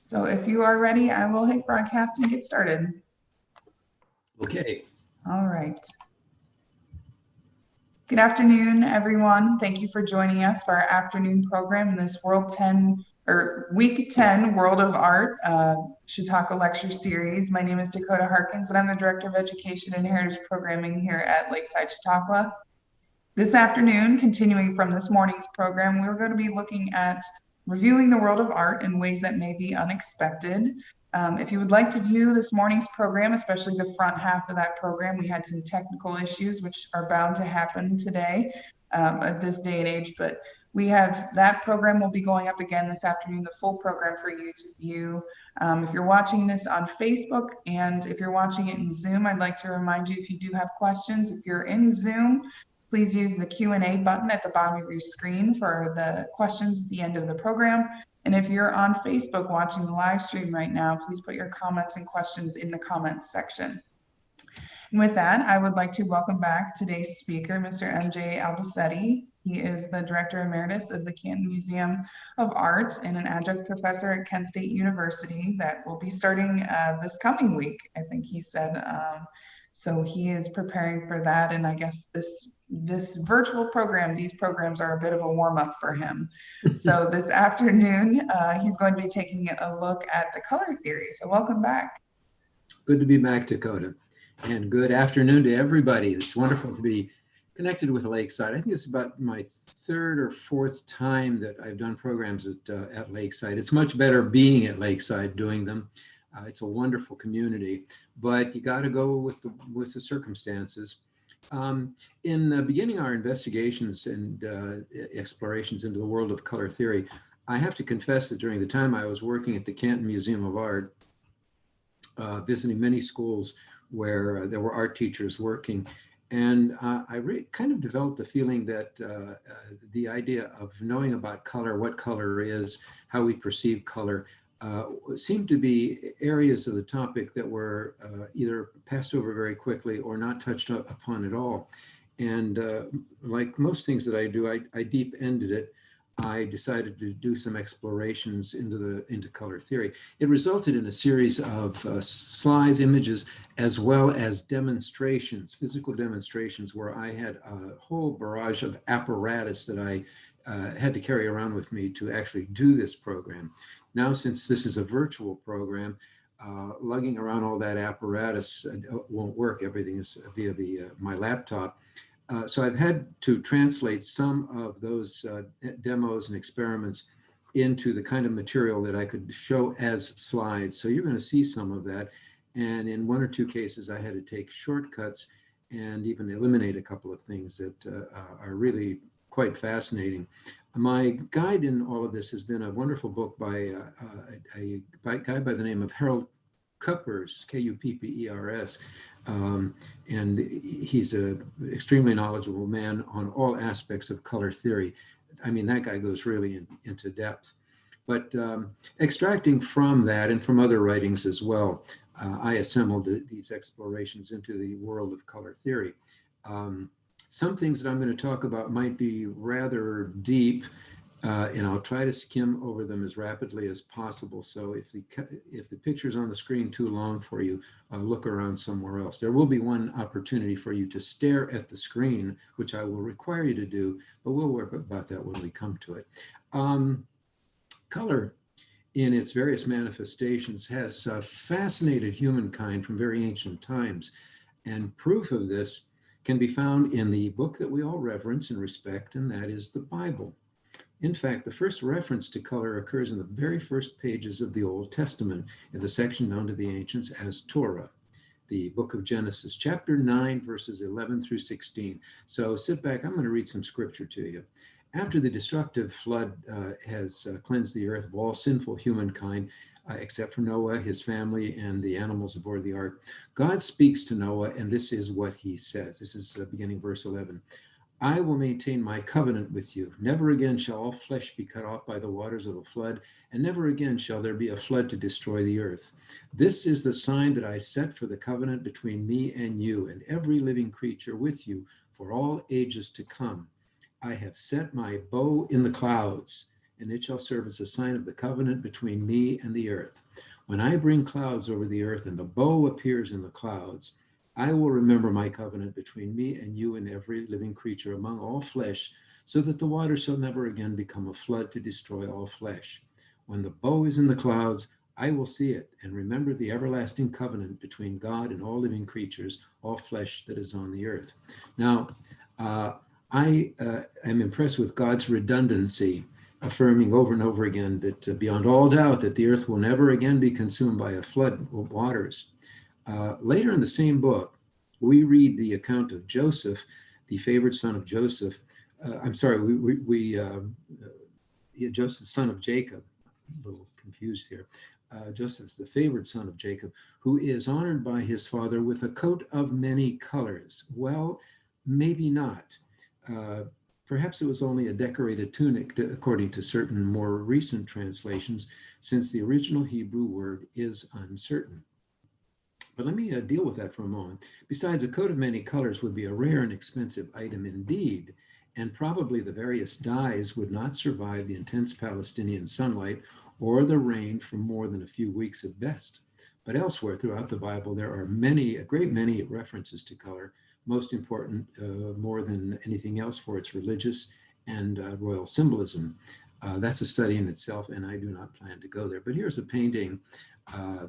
So if you are ready, I will hit broadcast and get started. Okay. All right. Good afternoon, everyone. Thank you for joining us for our afternoon program in this Week 10 World of Art Chautauqua Lecture Series. My name is Dakota Harkins, and I'm the Director of Education and Heritage Programming here at Lakeside Chautauqua. This afternoon, continuing from this morning's program, we're going to be looking at reviewing the world of art in ways that may be unexpected. If you would like to view this morning's program, especially the front half of that program, we had some technical issues which are bound to happen today at this day and age, but we have that program will be going up again this afternoon, the full program for you to view. If you're watching this on Facebook and if you're watching it in Zoom, I'd like to remind you if you do have questions, if you're in Zoom, please use the Q&A button at the bottom of your screen for the questions at the end of the program. And if you're on Facebook watching the live stream right now, please put your comments and questions in the comments section. And with that, I would like to welcome back today's speaker, Mr. M.J. Albacetti. He is the Director Emeritus of the Canton Museum of Art and an adjunct professor at Kent State University that will be starting this coming week, I think he said. So he is preparing for that, and I guess this virtual program, these programs are a bit of a warm-up for him. So this afternoon, he's going to be taking a look at the color theory. So welcome back. Good to be back, Dakota. And good afternoon to everybody. It's wonderful to be connected with Lakeside. I think it's about my third or fourth time that I've done programs at Lakeside. It's much better being at Lakeside doing them. It's a wonderful community, but you got to go with the circumstances. In beginning our investigations and explorations into the world of color theory, I have to confess that during the time I was working at the Canton Museum of Art, visiting many schools where there were art teachers working, and I kind of developed the feeling that the idea of knowing about color, what color is, how we perceive color, seemed to be areas of the topic that were either passed over very quickly or not touched upon at all. And like most things that I do, I deep-ended it. I decided to do some explorations into color theory. It resulted in a series of slides, images, as well as demonstrations, physical demonstrations, where I had a whole barrage of apparatus that I had to carry around with me to actually do this program. Now, since this is a virtual program, lugging around all that apparatus won't work. Everything is via my laptop. So I've had to translate some of those demos and experiments into the kind of material that I could show as slides. So you're going to see some of that. And in one or two cases, I had to take shortcuts and even eliminate a couple of things that are really quite fascinating. My guide in all of this has been a wonderful book by a guy by the name of Harold Kuppers, Kuppers. And he's an extremely knowledgeable man on all aspects of color theory. I mean, that guy goes really into depth. But extracting from that and from other writings as well, I assembled these explorations into the world of color theory. Some things that I'm going to talk about might be rather deep, and I'll try to skim over them as rapidly as possible. So if the picture's on the screen too long for you, look around somewhere else. There will be one opportunity for you to stare at the screen, which I will require you to do, but we'll work about that when we come to it. Color in its various manifestations has fascinated humankind from very ancient times, and proof of this can be found in the book that we all reverence and respect, and that is the Bible. In fact, the first reference to color occurs in the very first pages of the Old Testament, in the section known to the ancients as Torah, the book of Genesis, chapter 9, verses 11 through 16. So sit back, I'm going to read some scripture to you. After the destructive flood has cleansed the earth of all sinful humankind, except for Noah, his family, and the animals aboard the ark, God speaks to Noah, and this is what he says. This is beginning verse 11. I will maintain my covenant with you. Never again shall all flesh be cut off by the waters of a flood, and never again shall there be a flood to destroy the earth. This is the sign that I set for the covenant between me and you and every living creature with you for all ages to come. I have set my bow in the clouds, and it shall serve as a sign of the covenant between me and the earth. When I bring clouds over the earth and the bow appears in the clouds, I will remember my covenant between me and you and every living creature among all flesh, so that the water shall never again become a flood to destroy all flesh. When the bow is in the clouds, I will see it and remember the everlasting covenant between God and all living creatures, all flesh that is on the earth. Now, I am impressed with God's redundancy, affirming over and over again that beyond all doubt that the earth will never again be consumed by a flood of waters. Later in the same book, we read the account of Joseph, the favored son of Joseph. Joseph, son of Jacob. A little confused here. Joseph's the favored son of Jacob, who is honored by his father with a coat of many colors. Well, maybe not. Perhaps it was only a decorated tunic, according to certain more recent translations, since the original Hebrew word is uncertain. But let me deal with that for a moment. Besides, a coat of many colors would be a rare and expensive item indeed, and probably the various dyes would not survive the intense Palestinian sunlight or the rain for more than a few weeks at best. But elsewhere throughout the Bible, there are a great many references to color, most important, more than anything else, for its religious and royal symbolism. That's a study in itself, and I do not plan to go there. But here's a painting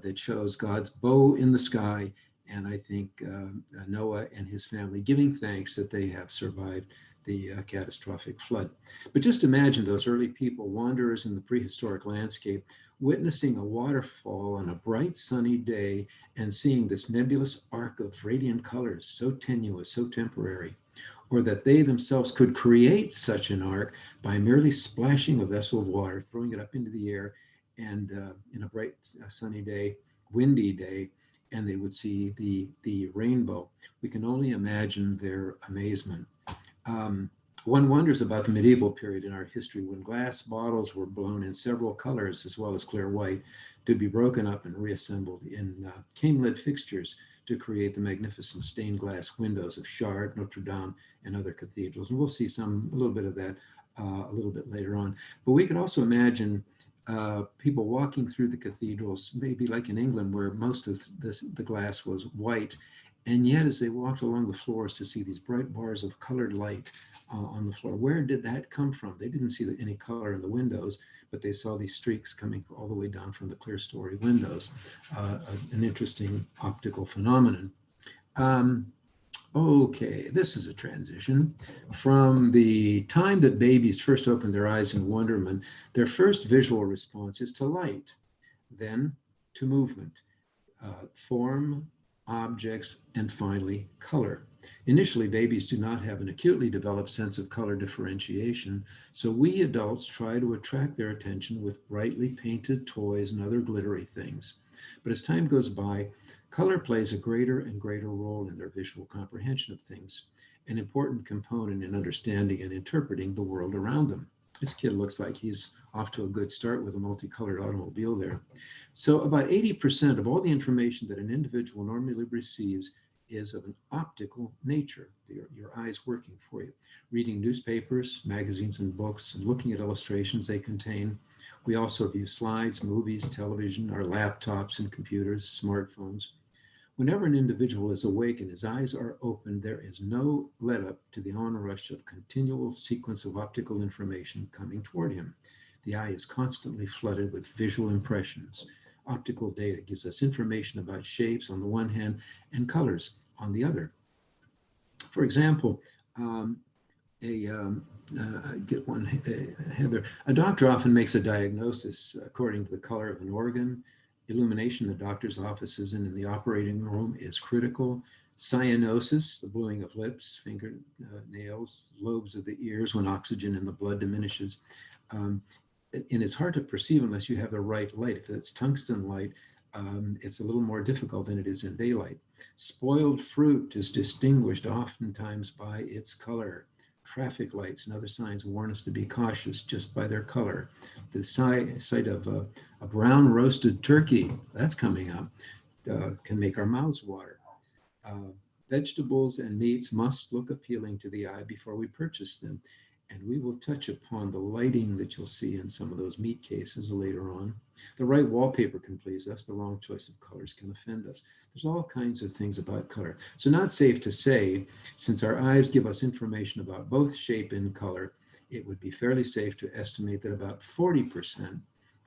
that shows God's bow in the sky, and I think Noah and his family giving thanks that they have survived the catastrophic flood. But just imagine those early people, wanderers in the prehistoric landscape, witnessing a waterfall on a bright sunny day and seeing this nebulous arc of radiant colors, so tenuous, so temporary, or that they themselves could create such an arc by merely splashing a vessel of water, throwing it up into the air, and in a bright sunny day, windy day, and they would see the rainbow. We can only imagine their amazement. One wonders about the medieval period in our history when glass bottles were blown in several colors as well as clear white to be broken up and reassembled in cane-lid fixtures to create the magnificent stained glass windows of Chartres, Notre Dame, and other cathedrals. And we'll see a little bit of that a little bit later on. But we could also imagine people walking through the cathedrals, maybe like in England, where most of the glass was white. And yet, as they walked along the floors to see these bright bars of colored light on the floor, where did that come from? They didn't see any color in the windows, but they saw these streaks coming all the way down from the clear story windows. An interesting optical phenomenon. Okay, this is a transition. From the time that babies first open their eyes in wonderment, their first visual response is to light, then to movement, form, objects, and finally color. Initially, babies do not have an acutely developed sense of color differentiation, so we adults try to attract their attention with brightly painted toys and other glittery things. But as time goes by, color plays a greater and greater role in their visual comprehension of things, an important component in understanding and interpreting the world around them. This kid looks like he's off to a good start with a multicolored automobile there. So about 80% of all the information that an individual normally receives is of an optical nature, your eyes working for you. Reading newspapers, magazines, and books, and looking at illustrations they contain. We also view slides, movies, television, our laptops and computers, smartphones. Whenever an individual is awake and his eyes are open, there is no let up to the onrush of continual sequence of optical information coming toward him. The eye is constantly flooded with visual impressions. Optical data gives us information about shapes on the one hand and colors on the other. For example, Heather, a doctor often makes a diagnosis according to the color of an organ. Illumination in the doctor's offices and in the operating room is critical. Cyanosis, the bluing of lips, fingernails, lobes of the ears when oxygen in the blood diminishes. And it's hard to perceive unless you have the right light. If it's tungsten light, it's a little more difficult than it is in daylight. Spoiled fruit is distinguished oftentimes by its color. Traffic lights and other signs warn us to be cautious just by their color. The sight of a brown roasted turkey, that's coming up, can make our mouths water. Vegetables and meats must look appealing to the eye before we purchase them. And we will touch upon the lighting that you'll see in some of those meat cases later on. The right wallpaper can please us. The wrong choice of colors can offend us. There's all kinds of things about color. So not safe to say, since our eyes give us information about both shape and color, it would be fairly safe to estimate that about 40%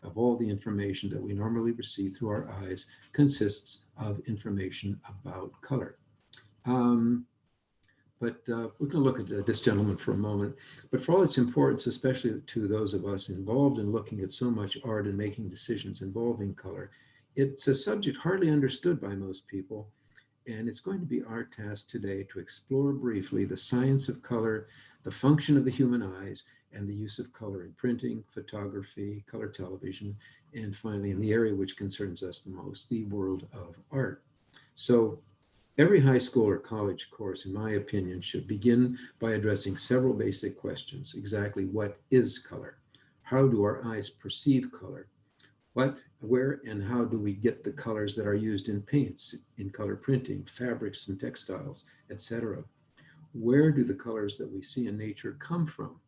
of all the information that we normally receive through our eyes consists of information about color. But we're going to look at this gentleman for a moment. But for all its importance, especially to those of us involved in looking at so much art and making decisions involving color, it's a subject hardly understood by most people. And it's going to be our task today to explore briefly the science of color, the function of the human eyes, and the use of color in printing, photography, color television, and finally in the area which concerns us the most, the world of art. So every high school or college course, in my opinion, should begin by addressing several basic questions. Exactly what is color? How do our eyes perceive color? What, where, and how do we get the colors that are used in paints, in color printing, fabrics and textiles, etc.? Where do the colors that we see in nature come from?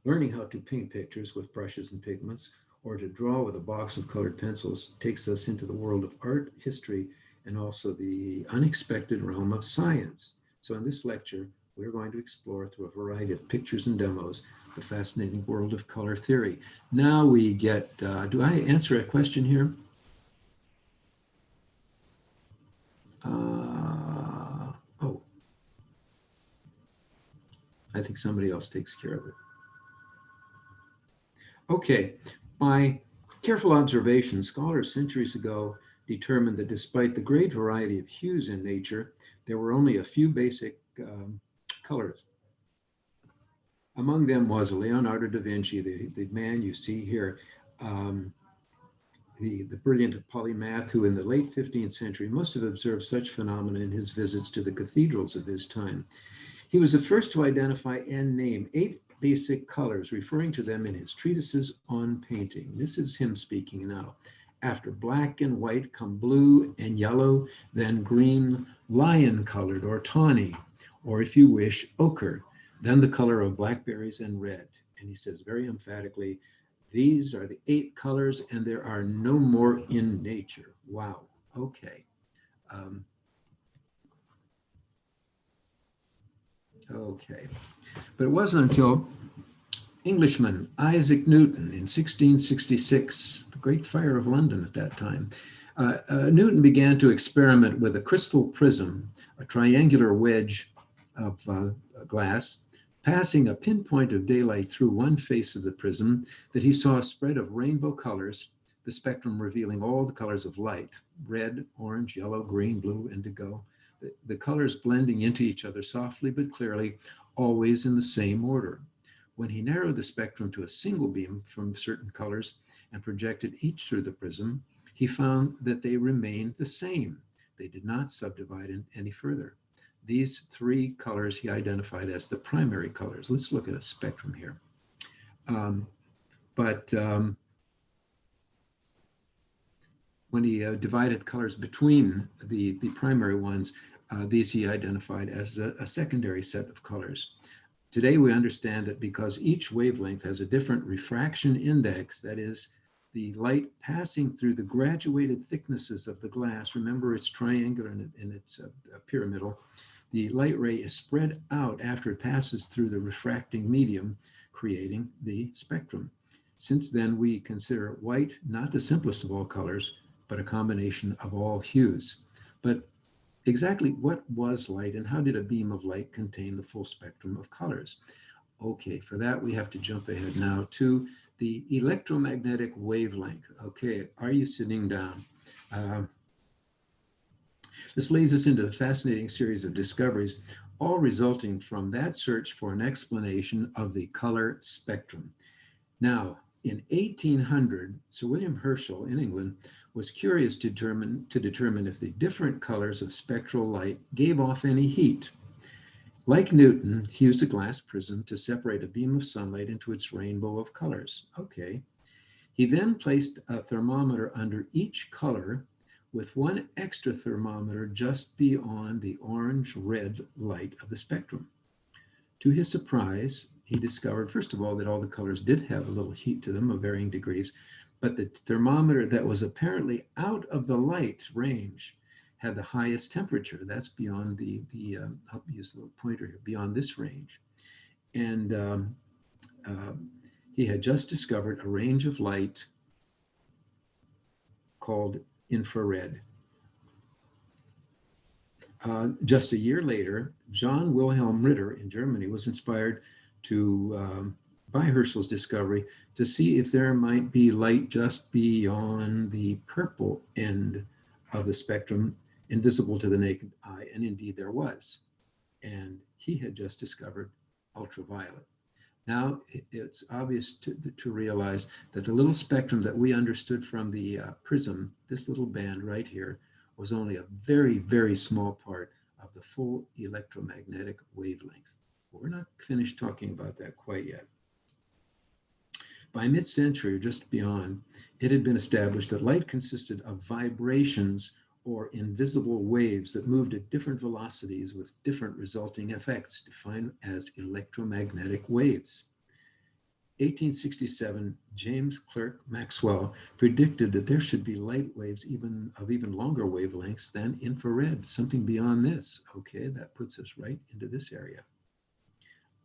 Learning how to paint pictures with brushes and pigments, or to draw with a box of colored pencils, takes us into the world of art, history, and also the unexpected realm of science. So in this lecture, we're going to explore through a variety of pictures and demos the fascinating world of color theory. Now we get, do I answer a question here? Oh, I think somebody else takes care of it. Okay, by careful observation, scholars centuries ago determined that despite the great variety of hues in nature, there were only a few basic colors. Among them was Leonardo da Vinci, the man you see here, the brilliant polymath who in the late 15th century must have observed such phenomena in his visits to the cathedrals of his time. He was the first to identify and name 8 basic colors, referring to them in his treatises on painting. This is him speaking now. After black and white come blue and yellow, then green, lion-colored or tawny, or if you wish, ochre, then the color of blackberries and red. And he says very emphatically, these are the 8 colors and there are no more in nature. Wow, okay. Okay, but it wasn't until Englishman Isaac Newton in 1666, the Great Fire of London at that time, Newton began to experiment with a crystal prism, a triangular wedge of glass, passing a pinpoint of daylight through one face of the prism, that he saw a spread of rainbow colors, the spectrum revealing all the colors of light, red, orange, yellow, green, blue, indigo, the colors blending into each other softly but clearly, always in the same order. When he narrowed the spectrum to a single beam from certain colors and projected each through the prism, he found that they remained the same. They did not subdivide any further. These 3 colors he identified as the primary colors. Let's look at a spectrum here. When he divided colors between the primary ones, these he identified as a secondary set of colors. Today we understand that because each wavelength has a different refraction index, that is, the light passing through the graduated thicknesses of the glass, remember it's triangular and it's pyramidal, the light ray is spread out after it passes through the refracting medium, creating the spectrum. Since then, we consider white not the simplest of all colors, but a combination of all hues. But exactly what was light and how did a beam of light contain the full spectrum of colors? Okay, for that we have to jump ahead now to the electromagnetic wavelength. Okay, are you sitting down? This leads us into a fascinating series of discoveries, all resulting from that search for an explanation of the color spectrum. Now, in 1800, Sir William Herschel in England was curious to determine if the different colors of spectral light gave off any heat. Like Newton, he used a glass prism to separate a beam of sunlight into its rainbow of colors. Okay. He then placed a thermometer under each color with one extra thermometer just beyond the orange-red light of the spectrum. To his surprise, he discovered, first of all, that all the colors did have a little heat to them of varying degrees, but the thermometer that was apparently out of the light range had the highest temperature. That's beyond I'll use the pointer here, beyond this range. And he had just discovered a range of light called infrared. Just a year later, John Wilhelm Ritter in Germany was inspired by Herschel's discovery to see if there might be light just beyond the purple end of the spectrum, invisible to the naked eye, and indeed there was. And he had just discovered ultraviolet. Now it's obvious to realize that the little spectrum that we understood from the prism, this little band right here, was only a very, very small part of the full electromagnetic wavelength. But we're not finished talking about that quite yet. By mid-century, or just beyond, it had been established that light consisted of vibrations or invisible waves that moved at different velocities with different resulting effects, defined as electromagnetic waves. 1867, James Clerk Maxwell predicted that there should be light waves of even longer wavelengths than infrared, something beyond this. Okay, that puts us right into this area.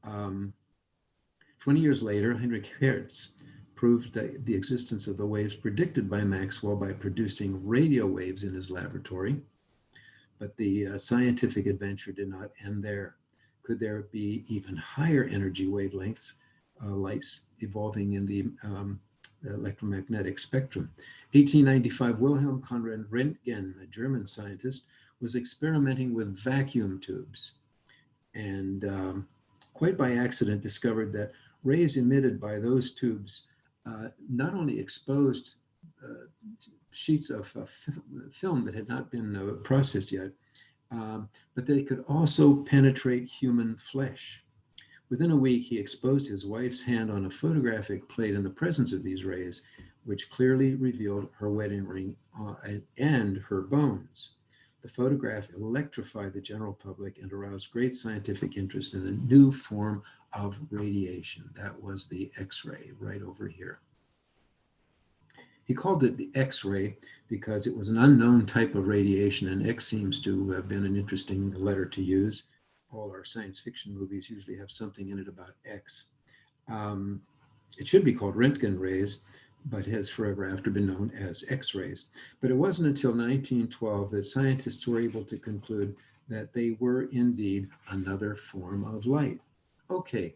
20 years later, Heinrich Hertz proved that the existence of the waves predicted by Maxwell by producing radio waves in his laboratory. But the scientific adventure did not end there. Could there be even higher energy wavelengths, lights evolving in the electromagnetic spectrum? 1895, Wilhelm Conrad Röntgen, a German scientist, was experimenting with vacuum tubes, and quite by accident discovered that rays emitted by those tubes not only exposed sheets of film that had not been processed yet, but they could also penetrate human flesh. Within a week, he exposed his wife's hand on a photographic plate in the presence of these rays, which clearly revealed her wedding ring and her bones. The photograph electrified the general public and aroused great scientific interest in a new form of radiation. That was the X-ray right over here. He called it the X-ray because it was an unknown type of radiation, and X seems to have been an interesting letter to use. All our science fiction movies usually have something in it about X. It should be called Röntgen rays, but has forever after been known as X-rays. But it wasn't until 1912 that scientists were able to conclude that they were indeed another form of light. Okay,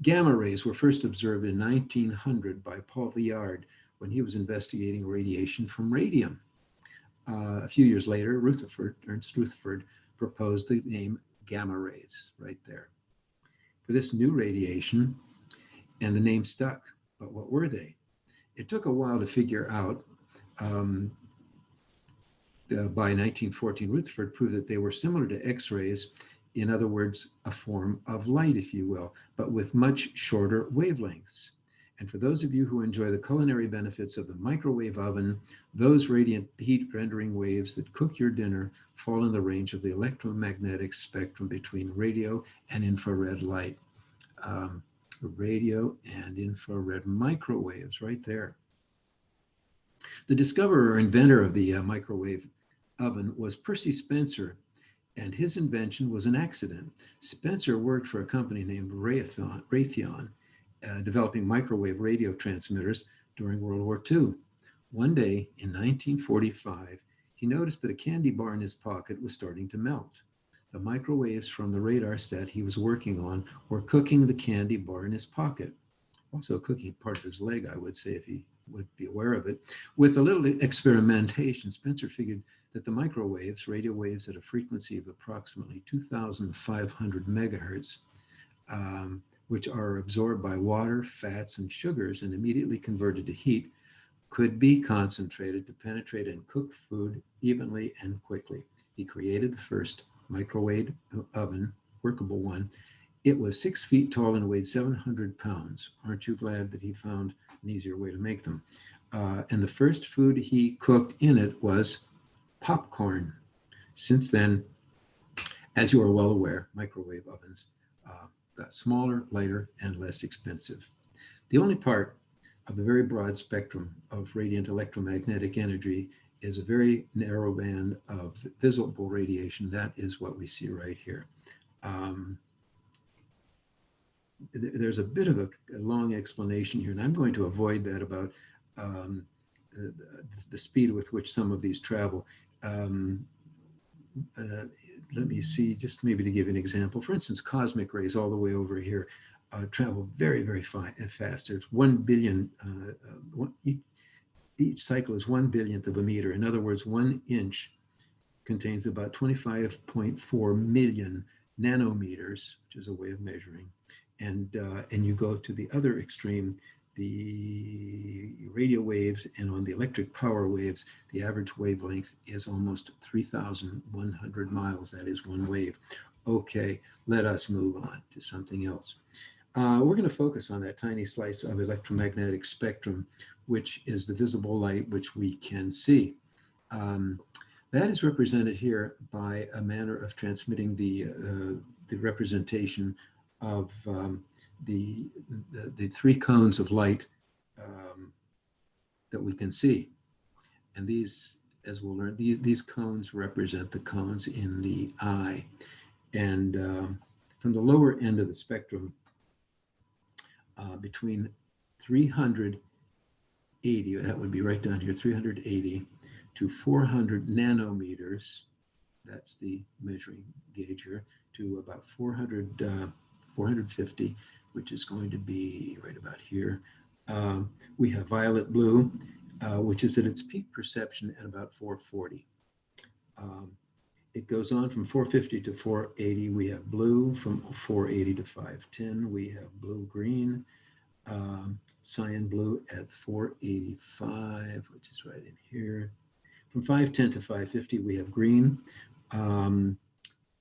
gamma rays were first observed in 1900 by Paul Viard when he was investigating radiation from radium. A few years later, Ernst Rutherford proposed the name gamma rays right there for this new radiation, and the name stuck. But what were they? It took a while to figure out. By 1914, Rutherford proved that they were similar to X-rays, in other words, a form of light, if you will, but with much shorter wavelengths. And for those of you who enjoy the culinary benefits of the microwave oven, those radiant heat rendering waves that cook your dinner fall in the range of the electromagnetic spectrum between radio and infrared light. Radio and infrared microwaves right there. The discoverer or inventor of the microwave oven was Percy Spencer, and his invention was an accident. Spencer worked for a company named Raytheon, developing microwave radio transmitters during World War II. One day in 1945, he noticed that a candy bar in his pocket was starting to melt. The microwaves from the radar set he was working on were cooking the candy bar in his pocket. Also cooking part of his leg, I would say, if he would be aware of it. With a little experimentation, Spencer figured that the microwaves, radio waves at a frequency of approximately 2,500 megahertz, which are absorbed by water, fats, and sugars and immediately converted to heat, could be concentrated to penetrate and cook food evenly and quickly. He created the first microwave oven, workable one. It was 6 feet tall and weighed 700 pounds. Aren't you glad that he found an easier way to make them? And the first food he cooked in it was popcorn. Since then, as you are well aware, microwave ovens got smaller, lighter, and less expensive. The only part of the very broad spectrum of radiant electromagnetic energy is a very narrow band of visible radiation. That is what we see right here. There's a bit of a long explanation here, and I'm going to avoid that about the speed with which some of these travel. Let me see, just maybe to give an example. For instance, cosmic rays all the way over here travel very, very fast. There's 1 billion, each cycle is 1/1000th of a meter. In other words, 1 inch contains about 25.4 million nanometers, which is a way of measuring. And you go to the other extreme, the radio waves, and on the electric power waves, the average wavelength is almost 3,100 miles. That is one wave. Okay, let us move on to something else. We're going to focus on that tiny slice of electromagnetic spectrum, which is the visible light which we can see. That is represented here by a manner of transmitting the representation of the three cones of light that we can see. And these, as we'll learn, these cones represent the cones in the eye. And from the lower end of the spectrum, between 380, that would be right down here, 380 to 400 nanometers, that's the measuring gauge here, to about 450, which is going to be right about here. We have violet blue, which is at its peak perception at about 440. It goes on from 450 to 480. We have blue from 480 to 510. We have blue-green, cyan blue at 485, which is right in here. From 510 to 550, we have green. From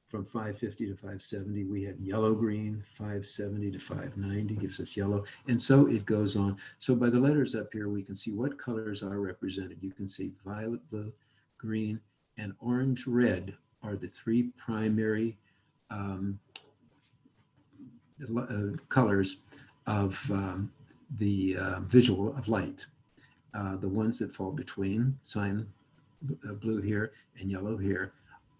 550 to 570, we have yellow-green. 570 to 590 gives us yellow. And so it goes on. So by the letters up here, we can see what colors are represented. You can see violet, blue, green, and orange-red are the three primary colors of the visual of light. The ones that fall between cyan blue here and yellow here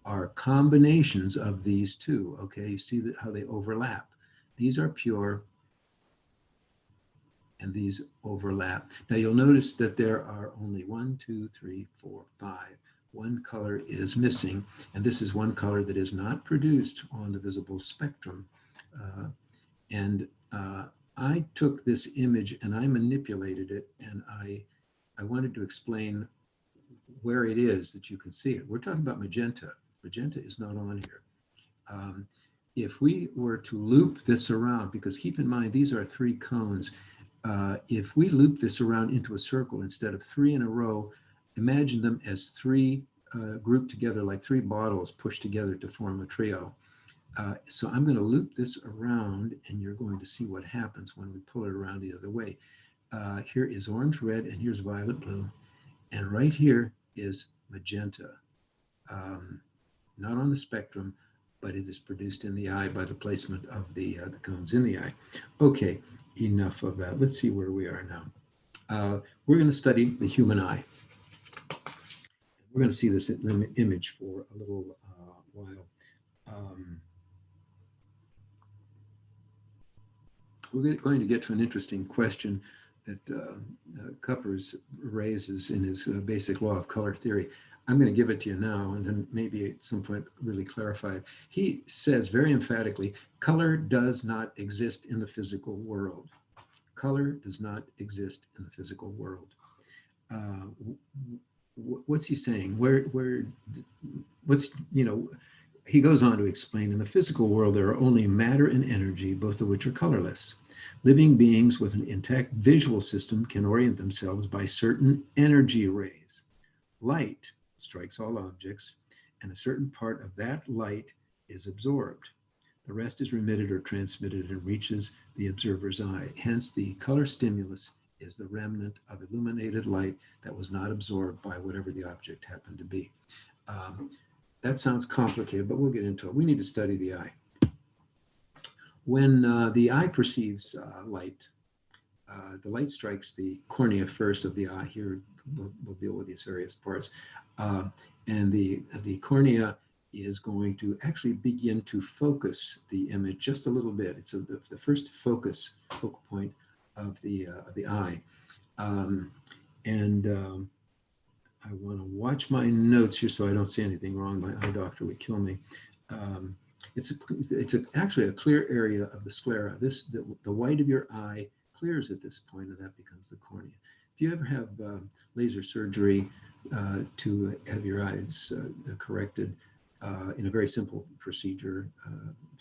are combinations of these two. Okay, you see how they overlap. These are pure and these overlap. Now you'll notice that there are only 1, 2, 3, 4, 5. One color is missing, and this is one color that is not produced on the visible spectrum. I took this image and I manipulated it, and I wanted to explain where it is that you can see it. We're talking about magenta. Magenta is not on here. If we were to loop this around, because keep in mind, these are three cones. If we loop this around into a circle instead of three in a row, imagine them as three grouped together, like three bottles pushed together to form a trio. So I'm going to loop this around, and you're going to see what happens when we pull it around the other way. Here is orange, red, and here's violet, blue. And right here is magenta. Not on the spectrum, but it is produced in the eye by the placement of the cones in the eye. Okay, enough of that. Let's see where we are now. We're going to study the human eye. We're going to see this image for a little while. We're going to get to an interesting question that Kuppers raises in his basic law of color theory. I'm going to give it to you now, and then maybe at some point really clarify it. He says very emphatically, color does not exist in the physical world. Color does not exist in the physical world. What's he saying? He goes on to explain, in the physical world, there are only matter and energy, both of which are colorless. Living beings with an intact visual system can orient themselves by certain energy rays. Light strikes all objects, and a certain part of that light is absorbed. The rest is remitted or transmitted and reaches the observer's eye. Hence, the color stimulus is the remnant of illuminated light that was not absorbed by whatever the object happened to be. That sounds complicated, but we'll get into it. We need to study the eye. When the eye perceives light, the light strikes the cornea first of the eye. Here, we'll deal with these various parts. And the cornea is going to actually begin to focus the image just a little bit. It's the first focal point of the eye. I want to watch my notes here so I don't say anything wrong. My eye doctor would kill me. It's actually a clear area of the sclera. The white of your eye clears at this point, and that becomes the cornea. If you ever have laser surgery to have your eyes corrected in a very simple procedure,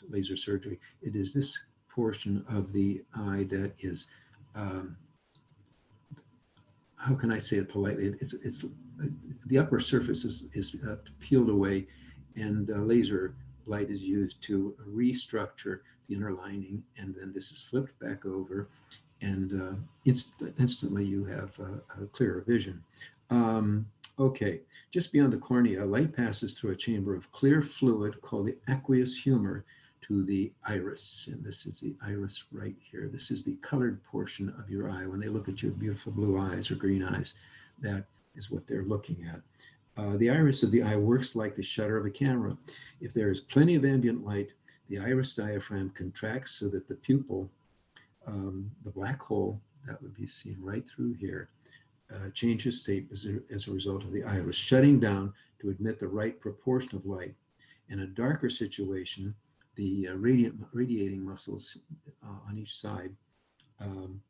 laser surgery, it is this portion of the eye that is, how can I say it politely? It's the upper surface is peeled away, and laser light is used to restructure the inner lining, and then this is flipped back over, and instantly you have a clearer vision. Okay, just beyond the cornea, light passes through a chamber of clear fluid called the aqueous humor to the iris, and this is the iris right here. This is the colored portion of your eye. When they look at your beautiful blue eyes or green eyes, that is what they're looking at. The iris of the eye works like the shutter of a camera. If there is plenty of ambient light, the iris diaphragm contracts so that the pupil, the black hole that would be seen right through here, changes shape as a result of the iris shutting down to admit the right proportion of light. In a darker situation, the radiating muscles on each side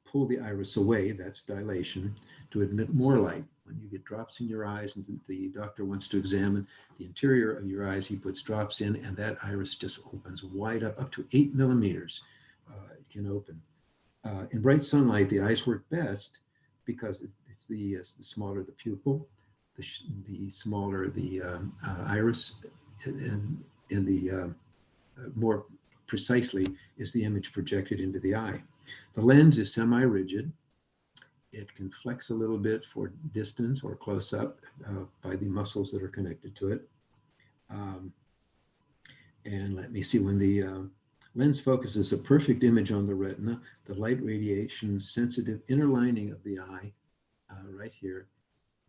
pull the iris away, that's dilation, to admit more light. When you get drops in your eyes and the doctor wants to examine the interior of your eyes, he puts drops in, and that iris just opens wide up to 8 millimeters. It can open. In bright sunlight, the eyes work best because it's the smaller the pupil, the smaller the iris, and the more precisely is the image projected into the eye. The lens is semi-rigid. It can flex a little bit for distance or close up by the muscles that are connected to it. And let me see, when the lens focuses a perfect image on the retina, the light radiation sensitive inner lining of the eye, right here,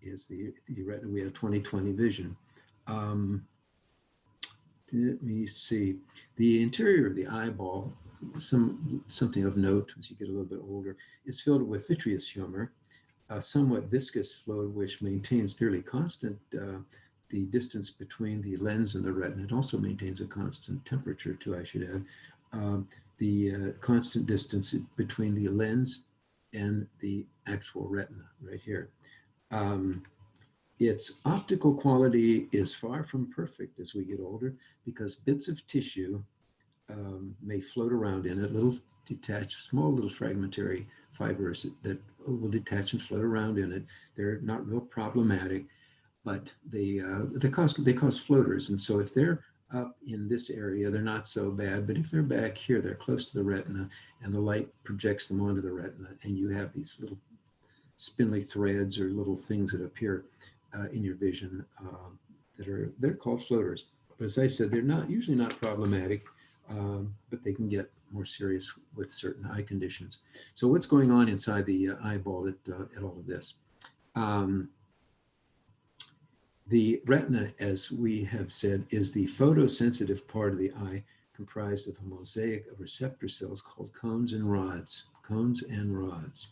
is the retina. We have 20/20 vision. Let me see. The interior of the eyeball, something of note as you get a little bit older, is filled with vitreous humor, a somewhat viscous fluid which maintains nearly constant the distance between the lens and the retina. It also maintains a constant temperature too, I should add. The constant distance between the lens and the actual retina right here. Its optical quality is far from perfect as we get older because bits of tissue may float around in it, little detached, small little fragmentary fibers that will detach and float around in it. They're not real problematic, but they cause floaters. And so if they're up in this area, they're not so bad, but if they're back here, they're close to the retina and the light projects them onto the retina, and you have these little spindly threads or little things that appear in your vision they're called floaters. But as I said, they're usually not problematic, but they can get more serious with certain eye conditions. So what's going on inside the eyeball at all of this? The retina, as we have said, is the photosensitive part of the eye comprised of a mosaic of receptor cells called cones and rods. Cones and rods.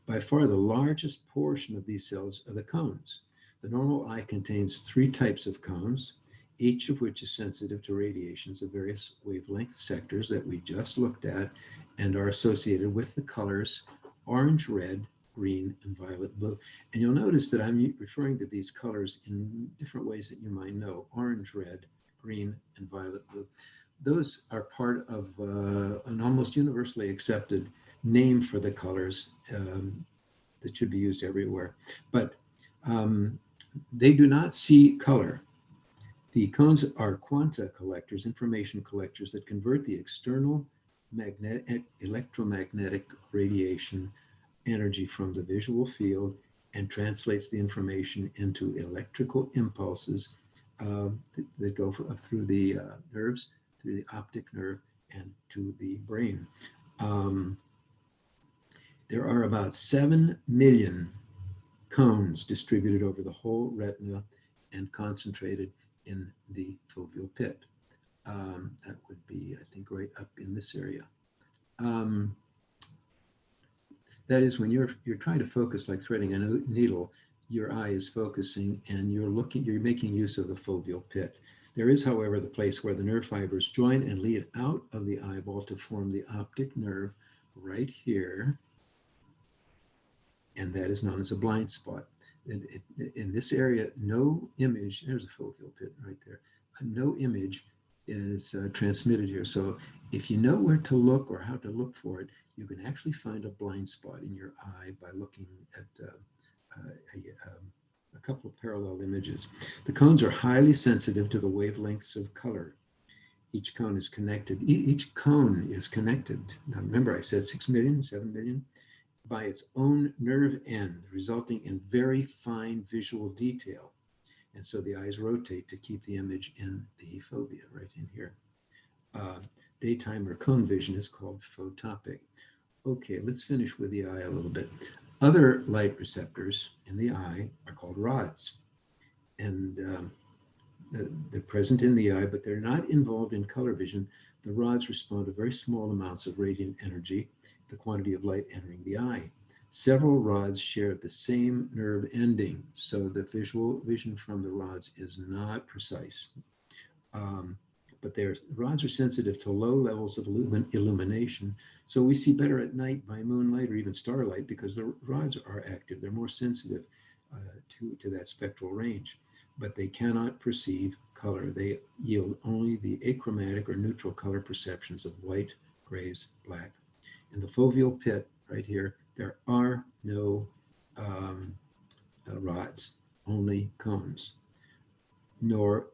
By far the largest portion of these cells are the cones. The normal eye contains 3 types of cones, each of which is sensitive to radiations of various wavelength sectors that we just looked at and are associated with the colors orange, red, green, and violet, blue. And you'll notice that I'm referring to these colors in different ways that you might know: orange, red, green, and violet, blue. Those are part of an almost universally accepted name for the colors that should be used everywhere. But they do not see color. The cones are quanta collectors, information collectors that convert the external electromagnetic radiation energy from the visual field and translates the information into electrical impulses that go through the nerves, through the optic nerve, and to the brain. There are about 7 million cones distributed over the whole retina and concentrated in the foveal pit. That would be, I think, right up in this area. That is, when you're trying to focus like threading a needle, your eye is focusing and you're making use of the foveal pit. There is, however, the place where the nerve fibers join and lead out of the eyeball to form the optic nerve right here. And that is known as a blind spot. In this area, no image, there's a foveal pit right there, no image is transmitted here. So if you know where to look or how to look for it, you can actually find a blind spot in your eye by looking at a couple of parallel images. The cones are highly sensitive to the wavelengths of color. Each cone is connected. Each cone is connected. Now remember, I said 6 million, 7 million, by its own nerve end, resulting in very fine visual detail. And so the eyes rotate to keep the image in the fovea, right in here. Daytime or cone vision is called photopic. Okay, let's finish with the eye a little bit. Other light receptors in the eye are called rods. And they're present in the eye, but they're not involved in color vision. The rods respond to very small amounts of radiant energy, the quantity of light entering the eye. Several rods share the same nerve ending, so the visual vision from the rods is not precise. But rods are sensitive to low levels of illumination, so we see better at night by moonlight or even starlight because the rods are active. They're more sensitive to that spectral range, but they cannot perceive color. They yield only the achromatic or neutral color perceptions of white, grays, black. In the foveal pit, right here, there are no rods, only cones, nor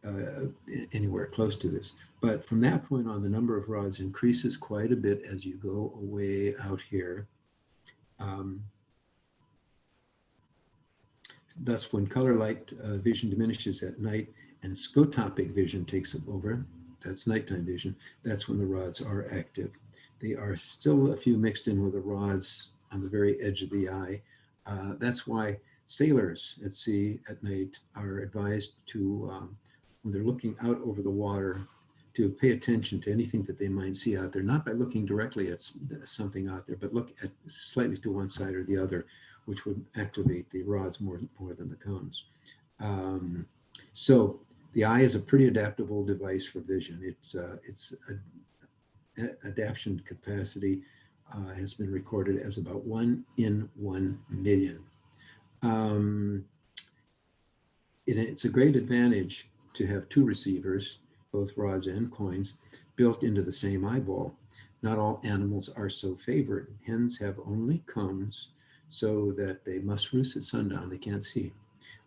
anywhere close to this. But from that point on, the number of rods increases quite a bit as you go away out here. Thus, when color light vision diminishes at night and scotopic vision takes over, that's nighttime vision, that's when the rods are active. They are still a few mixed in with the rods on the very edge of the eye. That's why sailors at sea at night are advised to, when they're looking out over the water, to pay attention to anything that they might see out there, not by looking directly at something out there, but look at slightly to one side or the other, which would activate the rods more than the cones. So the eye is a pretty adaptable device for vision. It's adaptation capacity has been recorded as about 1 in 1 million. It's a great advantage to have two receivers, both rods and coins, built into the same eyeball. Not all animals are so favored. Hens have only cones so that they must roost at sundown. They can't see.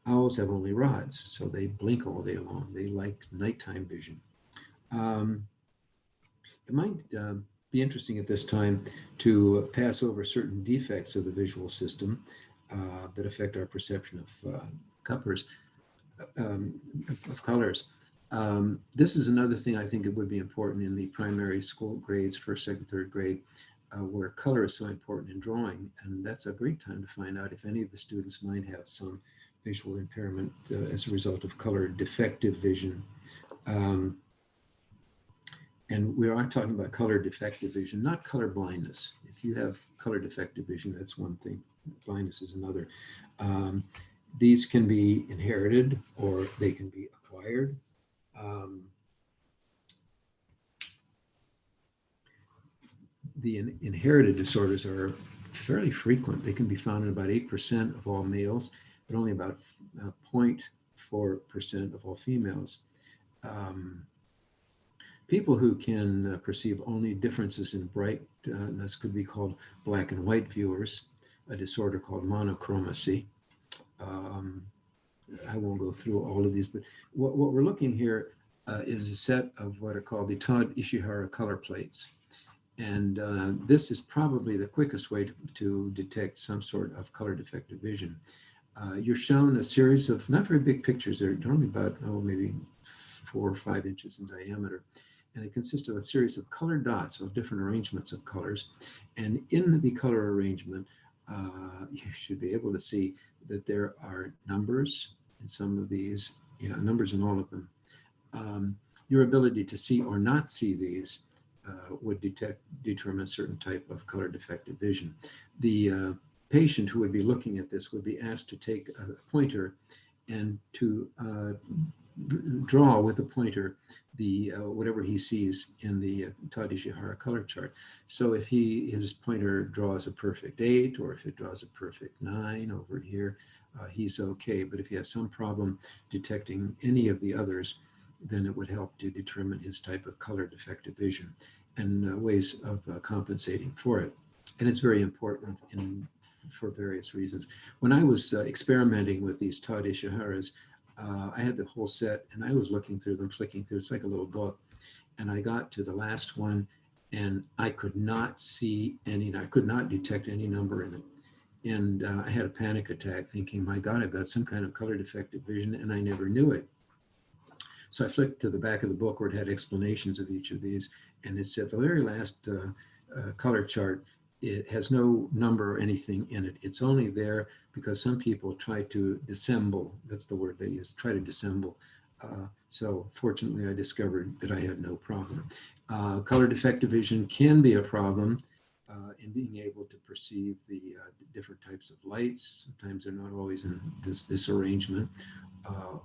Owls have only rods, so they blink all day long. They like nighttime vision. It might be interesting at this time to pass over certain defects of the visual system that affect our perception of colors. This is another thing I think it would be important in the primary school grades, first, second, third grade, where color is so important in drawing. And that's a great time to find out if any of the students might have some visual impairment as a result of color defective vision. And we are talking about color defective vision, not color blindness. If you have color defective vision, that's one thing. Blindness is another. These can be inherited or they can be acquired. The inherited disorders are fairly frequent. They can be found in about 8% of all males, but only about 0.4% of all females. People who can perceive only differences in brightness could be called black and white viewers, a disorder called monochromacy. I won't go through all of these, but what we're looking here is a set of what are called the Todd Ishihara color plates. And this is probably the quickest way to detect some sort of color defective vision. You're shown a series of not very big pictures. They're only about, maybe 4 or 5 inches in diameter. and they consist of a series of colored dots of different arrangements of colors. And in the color arrangement, you should be able to see that there are numbers in some of these, numbers in all of them. Your ability to see or not see these would determine a certain type of color defective vision. The patient who would be looking at this would be asked to take a pointer and to draw with the pointer the whatever he sees in the Todd Ishihara color chart. So if his pointer draws a perfect 8, or if it draws a perfect 9 over here, he's okay. But if he has some problem detecting any of the others, then it would help to determine his type of color defective vision and ways of compensating for it. And it's very important for various reasons. When I was experimenting with these Todd Ishiharas, I had the whole set and I was looking through them, flicking through, it's like a little book. And I got to the last one and I could not see any, I could not detect any number in it. And I had a panic attack thinking, my God, I've got some kind of color defective vision and I never knew it. So I flicked to the back of the book where it had explanations of each of these. And it said the very last color chart, it has no number or anything in it. It's only there because some people try to dissemble. That's the word they use, try to dissemble. So fortunately, I discovered that I had no problem. Color defective vision can be a problem in being able to perceive the different types of lights. Sometimes they're not always in this arrangement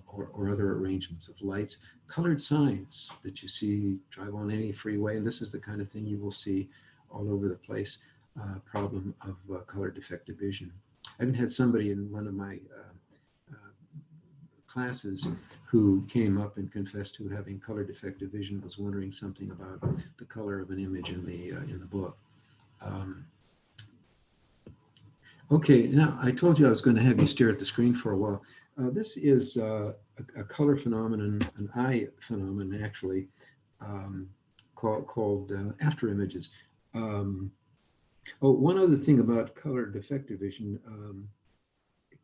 or other arrangements of lights. Colored signs that you see, drive on any freeway, and this is the kind of thing you will see all over the place. Problem of color defective vision. I even had somebody in one of my classes who came up and confessed to having color defective vision, was wondering something about the color of an image in the book. Okay, now I told you I was going to have you stare at the screen for a while. This is a color phenomenon, an eye phenomenon actually, called after images. Oh, one other thing about color defective vision,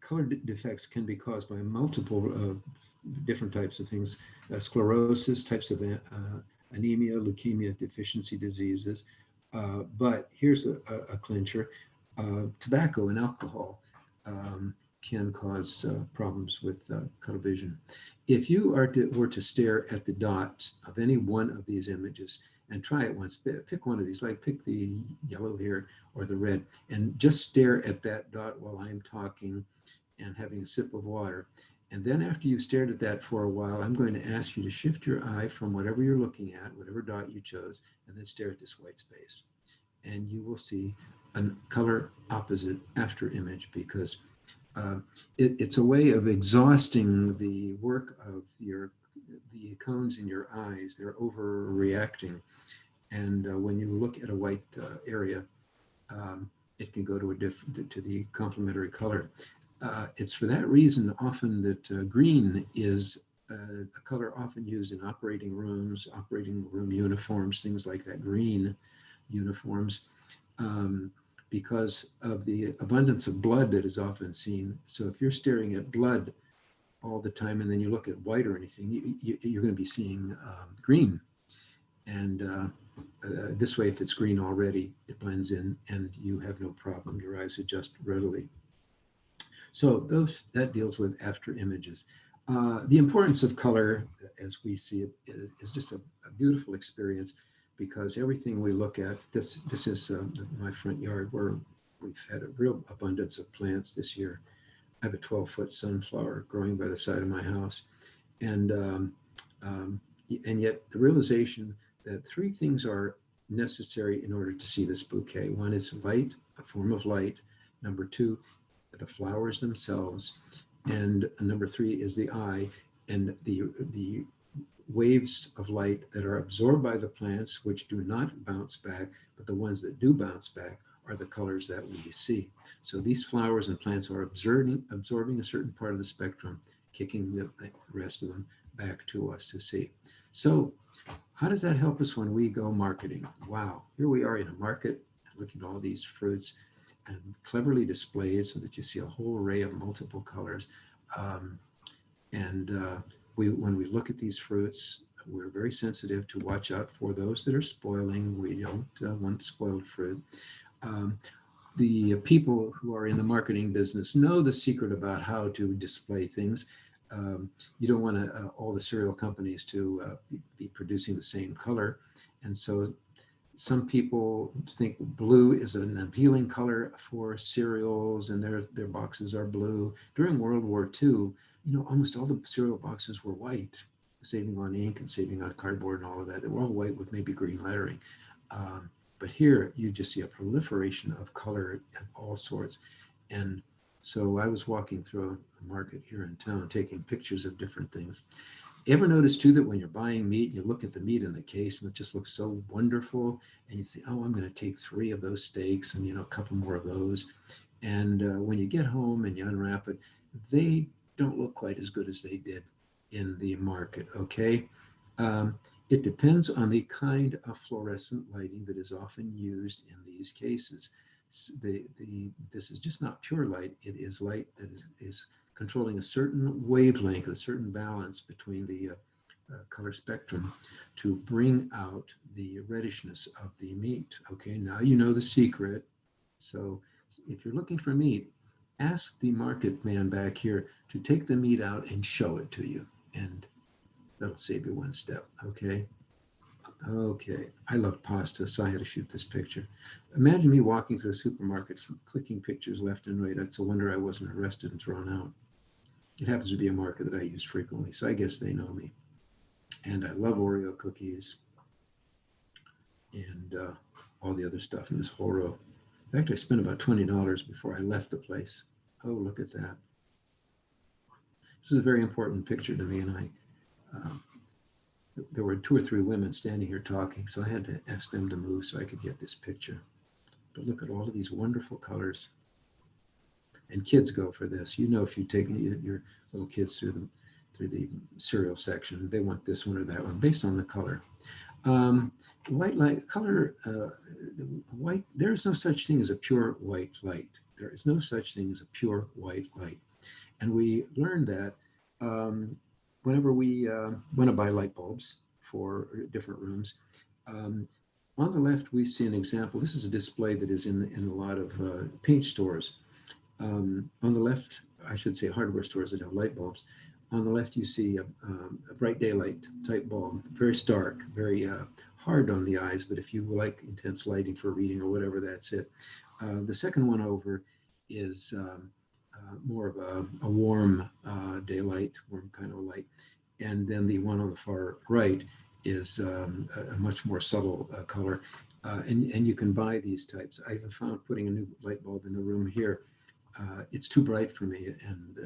color defects can be caused by multiple different types of things, sclerosis, types of anemia, leukemia, deficiency diseases. But here's a clincher. Tobacco and alcohol can cause problems with color vision. If you were to stare at the dots of any one of these images and try it once, pick one of these, like pick the yellow here or the red, and just stare at that dot while I'm talking and having a sip of water. And then after you've stared at that for a while, I'm going to ask you to shift your eye from whatever you're looking at, whatever dot you chose, and then stare at this white space. And you will see a color opposite after image, because it's a way of exhausting the work of the cones in your eyes. They're overreacting. And when you look at a white area, it can go to the complementary color. It's for that reason often that green is a color often used in operating rooms, operating room uniforms, things like that, green uniforms, because of the abundance of blood that is often seen. So if you're staring at blood all the time and then you look at white or anything, you're going to be seeing green. And this way, if it's green already, it blends in and you have no problem. Your eyes adjust readily. So that deals with after images. The importance of color, as we see it, is just a beautiful experience, because everything we look at, this is my front yard where we've had a real abundance of plants this year. I have a 12-foot sunflower growing by the side of my house. And yet the realization that three things are necessary in order to see this bouquet. One is light, a form of light. Number two, the flowers themselves. And number three is the eye and the waves of light that are absorbed by the plants, which do not bounce back, but the ones that do bounce back are the colors that we see. So these flowers and plants are absorbing a certain part of the spectrum, kicking the rest of them back to us to see. So how does that help us when we go marketing? Wow, here we are in a market, looking at all these fruits and cleverly displayed so that you see a whole array of multiple colors. When we look at these fruits, we're very sensitive to watch out for those that are spoiling. We don't want spoiled fruit. The people who are in the marketing business know the secret about how to display things. You don't want all the cereal companies to be producing the same color. And so some people think blue is an appealing color for cereals, and their boxes are blue. During World War II, almost all the cereal boxes were white, saving on ink and saving on cardboard and all of that. They were all white with maybe green lettering. But here you just see a proliferation of color of all sorts. And so I was walking through a market here in town, taking pictures of different things. You ever notice too that when you're buying meat, you look at the meat in the case and it just looks so wonderful, and you think, oh, I'm going to take 3 of those steaks and a couple more of those. And when you get home and you unwrap it, they don't look quite as good as they did in the market. Okay. It depends on the kind of fluorescent lighting that is often used in these cases. This is just not pure light. It is light that is controlling a certain wavelength, a certain balance between the color spectrum to bring out the reddishness of the meat. Okay, now you know the secret. So if you're looking for meat, ask the market man back here to take the meat out and show it to you, and that'll save you one step. Okay. Okay, I love pasta, so I had to shoot this picture. Imagine me walking through a supermarket, clicking pictures left and right. It's a wonder I wasn't arrested and thrown out. It happens to be a market that I use frequently, so I guess they know me. And I love Oreo cookies and all the other stuff in this whole row. In fact, I spent about $20 before I left the place. Oh, look at that. This is a very important picture to me, and there were 2 or 3 women standing here talking, so I had to ask them to move so I could get this picture. But look at all of these wonderful colors. And kids go for this. If you take your little kids through the cereal section, they want this one or that one based on the color. White light color, white. There is no such thing as a pure white light. There is no such thing as a pure white light. And we learned that whenever we want to buy light bulbs for different rooms. On the left, we see an example. This is a display that is in a lot of paint stores. On the left, I should say hardware stores that have light bulbs. On the left, you see a bright daylight type bulb, very stark, very hard on the eyes, but if you like intense lighting for reading or whatever, that's it. The second one over is more of a warm daylight, warm kind of light. And then the one on the far right is a much more subtle color. And you can buy these types. I even found putting a new light bulb in the room here. It's too bright for me, and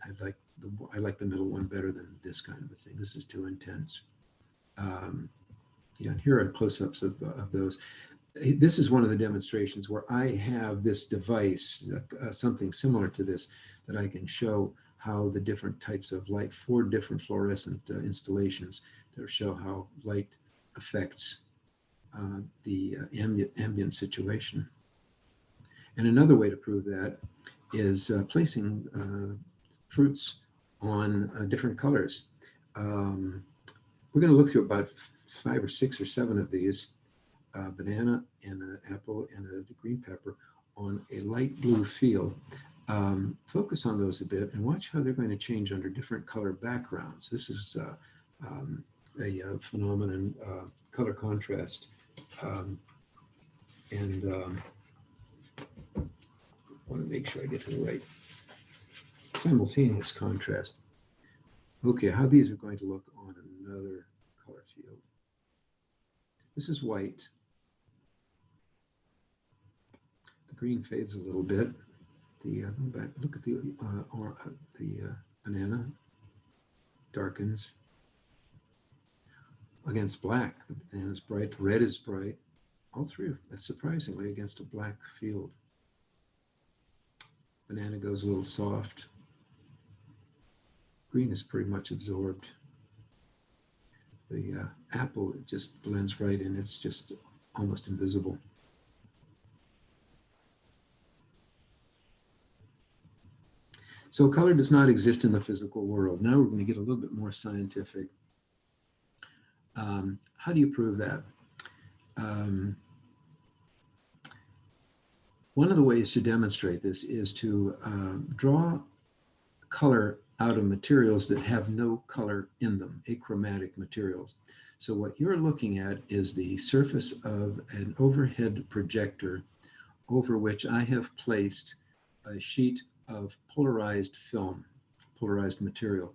I like the middle one better than this kind of a thing. This is too intense. Yeah, and here are close-ups of those. This is one of the demonstrations where I have this device, something similar to this, that I can show how the different types of light, 4 different fluorescent installations that show how light affects the ambient situation. And another way to prove that is placing fruits on different colors. We're going to look through about 5 or 6 or 7 of these, banana and an apple and a green pepper on a light blue field. Focus on those a bit and watch how they're going to change under different color backgrounds. This is a phenomenon, color contrast. I want to make sure I get to the right simultaneous contrast. Okay, how these are going to look on another color field. This is white. The green fades a little bit. Look at the banana darkens against black. The banana is bright. The red is bright. All 3 are surprisingly against a black field. Banana goes a little soft. Green is pretty much absorbed. The apple just blends right in. It's just almost invisible. So color does not exist in the physical world. Now we're going to get a little bit more scientific. How do you prove that? One of the ways to demonstrate this is to draw color out of materials that have no color in them, achromatic materials. So what you're looking at is the surface of an overhead projector over which I have placed a sheet of polarized film, polarized material.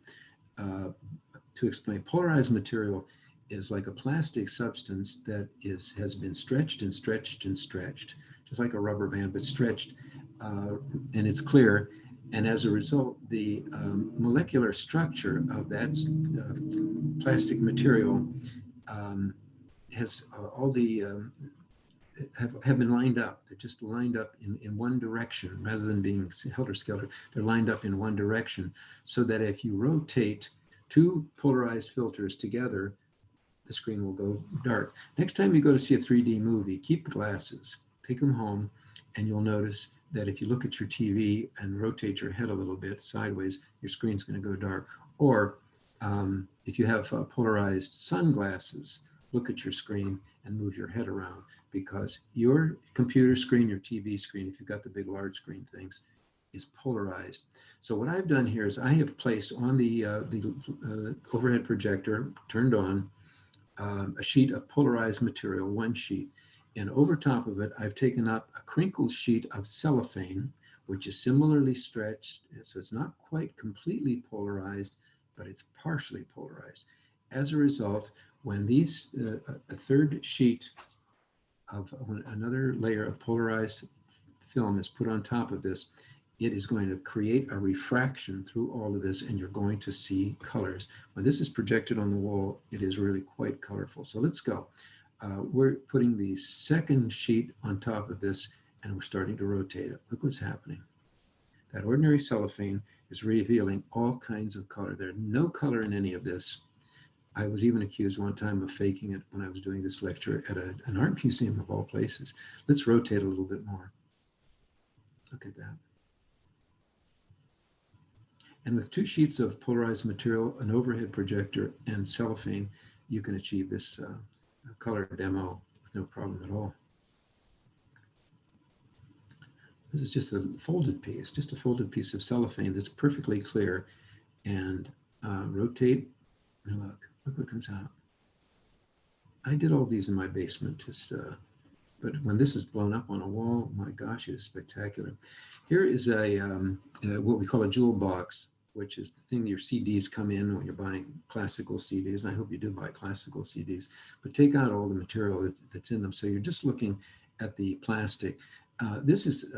To explain, polarized material is like a plastic substance that has been stretched and stretched and stretched, just like a rubber band, but stretched, and it's clear. And as a result, the molecular structure of that plastic material has all the have been lined up. They're just lined up in one direction rather than being helter-skelter. They're lined up in one direction so that if you rotate two polarized filters together, the screen will go dark. Next time you go to see a 3D movie, keep the glasses, take them home, and you'll notice that if you look at your TV and rotate your head a little bit sideways, your screen's going to go dark. Or if you have polarized sunglasses, look at your screen and move your head around, because your computer screen, your TV screen, if you've got the big large screen things, is polarized. So what I've done here is I have placed on the overhead projector, turned on, a sheet of polarized material, one sheet. And over top of it, I've taken up a crinkled sheet of cellophane, which is similarly stretched. So it's not quite completely polarized, but it's partially polarized. As a result, when these, a third sheet of another layer of polarized film is put on top of this, it is going to create a refraction through all of this, and you're going to see colors. When this is projected on the wall, it is really quite colorful. So let's go. We're putting the second sheet on top of this, and we're starting to rotate it. Look what's happening. That ordinary cellophane is revealing all kinds of color. There's no color in any of this. I was even accused one time of faking it when I was doing this lecture at an art museum of all places. Let's rotate a little bit more. Look at that. And with two sheets of polarized material, an overhead projector, and cellophane, you can achieve this color demo with no problem at all. This is just a folded piece of cellophane that's perfectly clear. And rotate, and look what comes out. I did all these in my basement, just, but when this is blown up on a wall, my gosh, it is spectacular. Here is what we call a jewel box, which is the thing your CDs come in when you're buying classical CDs, and I hope you do buy classical CDs, but take out all the material that's in them. So you're just looking at the plastic. This is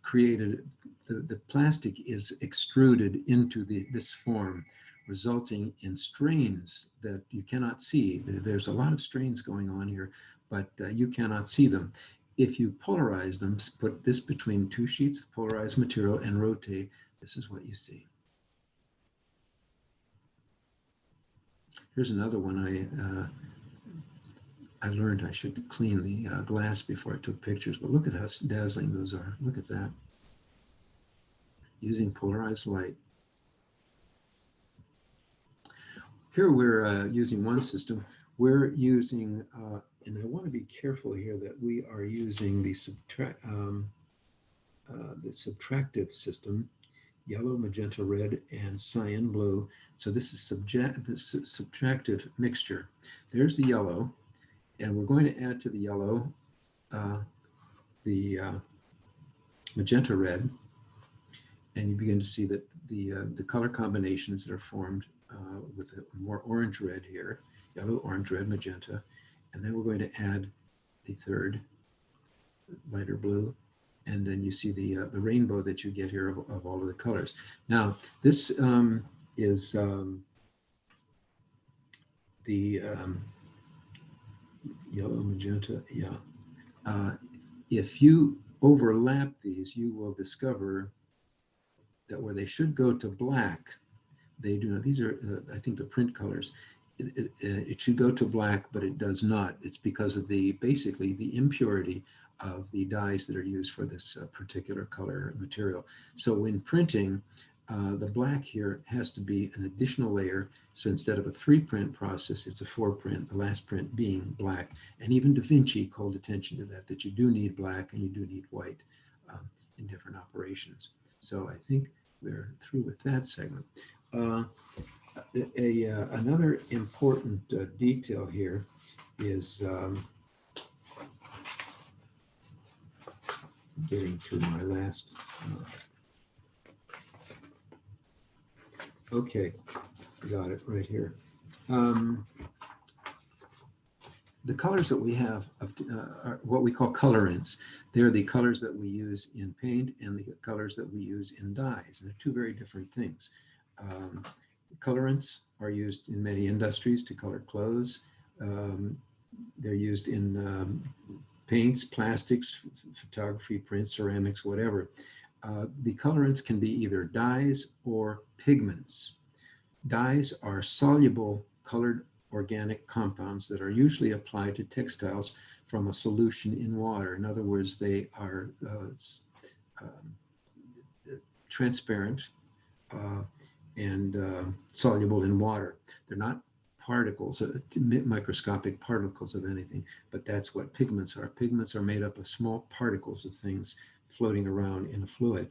created, the plastic is extruded into this form, resulting in strains that you cannot see. There's a lot of strains going on here, but you cannot see them. If you polarize them, put this between two sheets of polarized material and rotate, this is what you see. Here's another one. I learned I should clean the glass before I took pictures, but look at how dazzling those are. Look at that. Using polarized light. Here we're using one system. We're using, and I want to be careful here that we are using the subtractive system, yellow, magenta, red, and cyan blue. So this is subtractive mixture. There's the yellow, and we're going to add to the yellow the magenta red, and you begin to see that the color combinations that are formed with a more orange red here, yellow, orange, red, magenta, and then we're going to add the third lighter blue, and then you see the rainbow that you get here of all of the colors. Now this is the yellow, magenta, yeah. If you overlap these, you will discover that where they should go to black, they do not. These are, I think, the print colors. It should go to black, but it does not. It's because of basically the impurity of the dyes that are used for this particular color material. So when printing, The black here has to be an additional layer. So instead of a 3-print process, it's a 4-print, the last print being black. And even Da Vinci called attention to that you do need black and you do need white in different operations. So I think we're through with that segment. Another important detail here is getting to my last. Okay, got it right here. The colors that we have are what we call colorants. They're the colors that we use in paint and the colors that we use in dyes. And they're two very different things. Colorants are used in many industries to color clothes. They're used in paints, plastics, photography, prints, ceramics, whatever. The colorants can be either dyes or pigments. Dyes are soluble colored organic compounds that are usually applied to textiles from a solution in water. In other words, they are transparent and soluble in water. They're not particles, microscopic particles of anything, but that's what pigments are. Pigments are made up of small particles of things floating around in a fluid.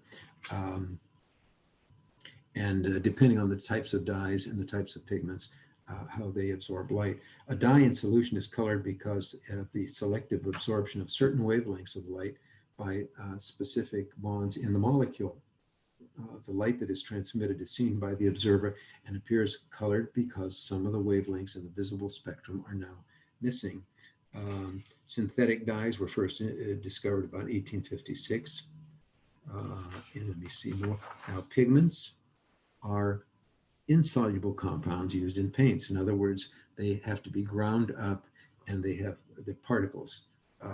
And depending on the types of dyes and the types of pigments, how they absorb light. A dye in solution is colored because of the selective absorption of certain wavelengths of light by specific bonds in the molecule. The light that is transmitted is seen by the observer and appears colored because some of the wavelengths in the visible spectrum are now missing. Synthetic dyes were first discovered about 1856. And let me see more. Now, pigments are insoluble compounds used in paints. In other words, they have to be ground up and they have the particles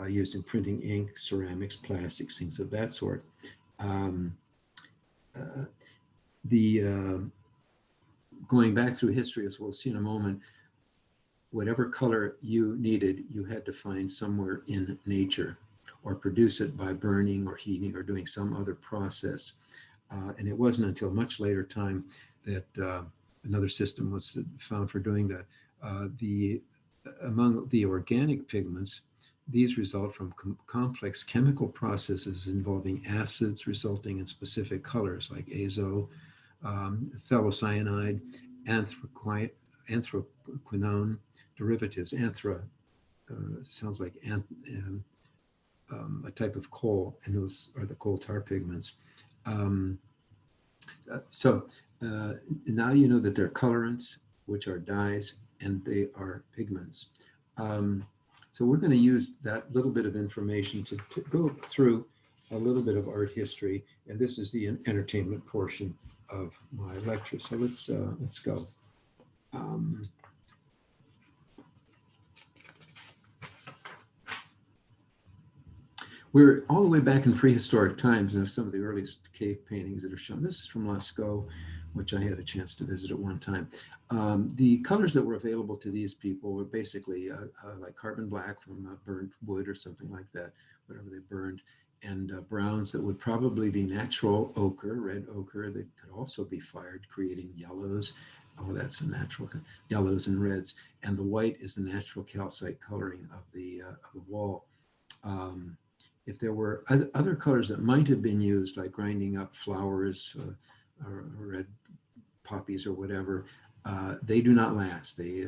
used in printing ink, ceramics, plastics, things of that sort. Going back through history, as we'll see in a moment, whatever color you needed, you had to find somewhere in nature or produce it by burning or heating or doing some other process. And it wasn't until much later time that another system was found for doing that. Among the organic pigments, these result from complex chemical processes involving acids resulting in specific colors like azo, phthalocyanide, anthraquinone derivatives. Sounds like a type of coal, and those are the coal tar pigments. So now you know that they're colorants, which are dyes, and they are pigments. So we're going to use that little bit of information to go through a little bit of art history, and this is the entertainment portion of my lecture. So let's go. We're all the way back in prehistoric times, and some of the earliest cave paintings that are shown. This is from Lascaux, which I had a chance to visit at one time. The colors that were available to these people were basically like carbon black from burnt wood or something like that, whatever they burned, and browns that would probably be natural ochre, red ochre, that could also be fired, creating yellows. Oh, that's a natural, yellows and reds. And the white is the natural calcite coloring of the wall. If there were other colors that might have been used, like grinding up flowers or red poppies or whatever, they do not last. They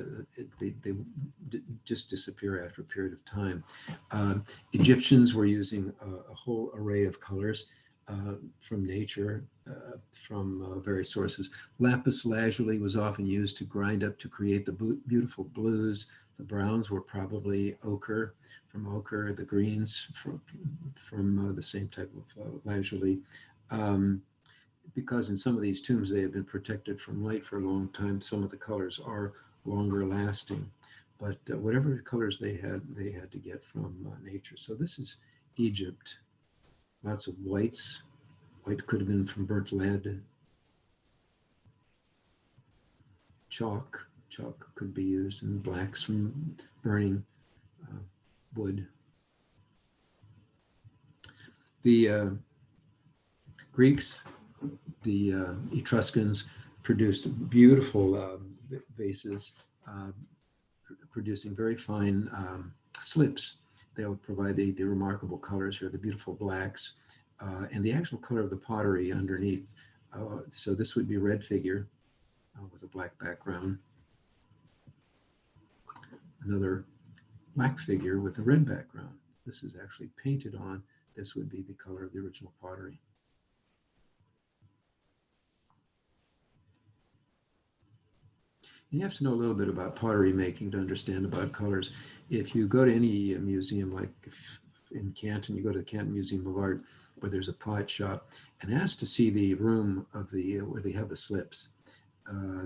just disappear after a period of time. Egyptians were using a whole array of colors from nature, from various sources. Lapis lazuli was often used to grind up to create the beautiful blues. The browns were probably ochre, from ochre, the greens from the same type of lazuli. Because in some of these tombs, they have been protected from light for a long time. Some of the colors are longer lasting, but whatever colors they had to get from nature. So this is Egypt. Lots of whites. White could have been from burnt lead. Chalk could be used, and blacks from burning wood. The Greeks The Etruscans produced beautiful vases, producing very fine slips. They would provide the remarkable colors here, the beautiful blacks, and the actual color of the pottery underneath. So this would be a red figure with a black background. Another black figure with a red background. This is actually painted on. This would be the color of the original pottery. You have to know a little bit about pottery making to understand about colors. If you go to any museum, like in Canton, you go to the Canton Museum of Art, where there's a pot shop, and ask to see the room of the where they have the slips,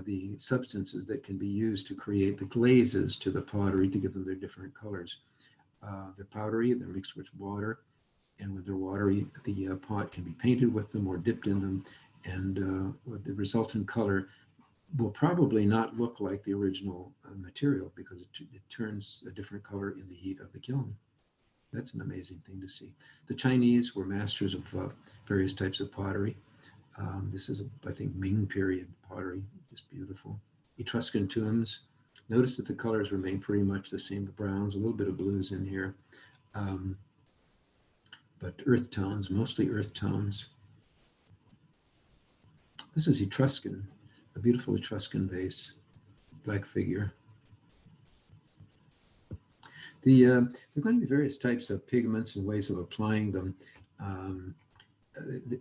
the substances that can be used to create the glazes to the pottery to give them their different colors. They're powdery, they're mixed with water, and when they're watery, the pot can be painted with them or dipped in them, and the resultant color will probably not look like the original material because it turns a different color in the heat of the kiln. That's an amazing thing to see. The Chinese were masters of various types of pottery. This is, I think, Ming period pottery, just beautiful. Etruscan tombs. Notice that the colors remain pretty much the same, the browns, a little bit of blues in here. But earth tones, mostly earth tones. This is Etruscan, a beautiful Etruscan vase, black figure. There are going to be various types of pigments and ways of applying them.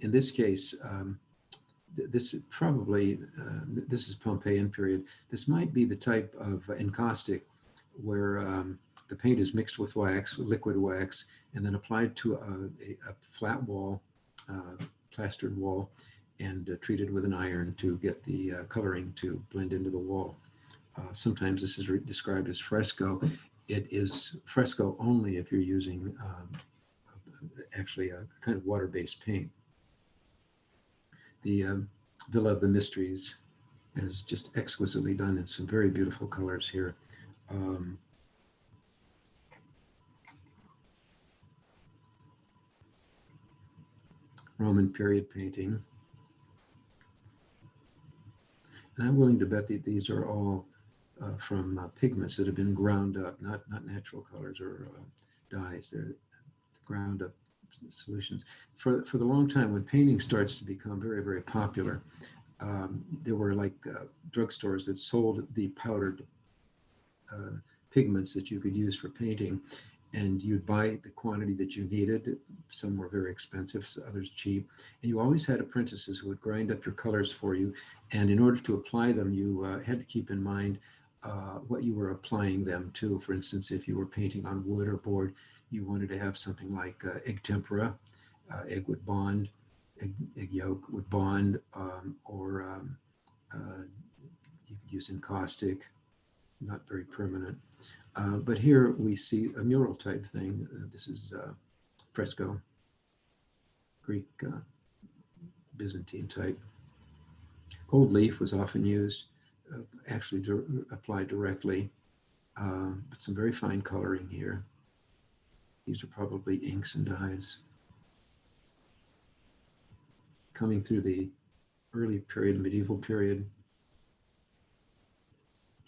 In this case, this probably, this is Pompeian period. This might be the type of encaustic where the paint is mixed with wax, with liquid wax, and then applied to a flat wall, plastered wall, and treated with an iron to get the coloring to blend into the wall. Sometimes this is described as fresco. It is fresco only if you're using actually a kind of water-based paint. The Villa of the Mysteries is just exquisitely done in some very beautiful colors here. Roman period painting. And I'm willing to bet that these are all from pigments that have been ground up, not natural colors or dyes. They're ground up solutions. For the long time, when painting starts to become very, very popular, there were like drugstores that sold the powdered pigments that you could use for painting, and you'd buy the quantity that you needed. Some were very expensive, others cheap, and you always had apprentices who would grind up your colors for you, and in order to apply them, you had to keep in mind what you were applying them to. For instance, if you were painting on wood or board, you wanted to have something like egg tempera. Egg would bond, egg yolk would bond, or you could use encaustic, not very permanent. But here we see a mural type thing. This is fresco, Greek, Byzantine type. Gold leaf was often used, actually applied directly, but some very fine coloring here. These are probably inks and dyes. Coming through the early period, medieval period,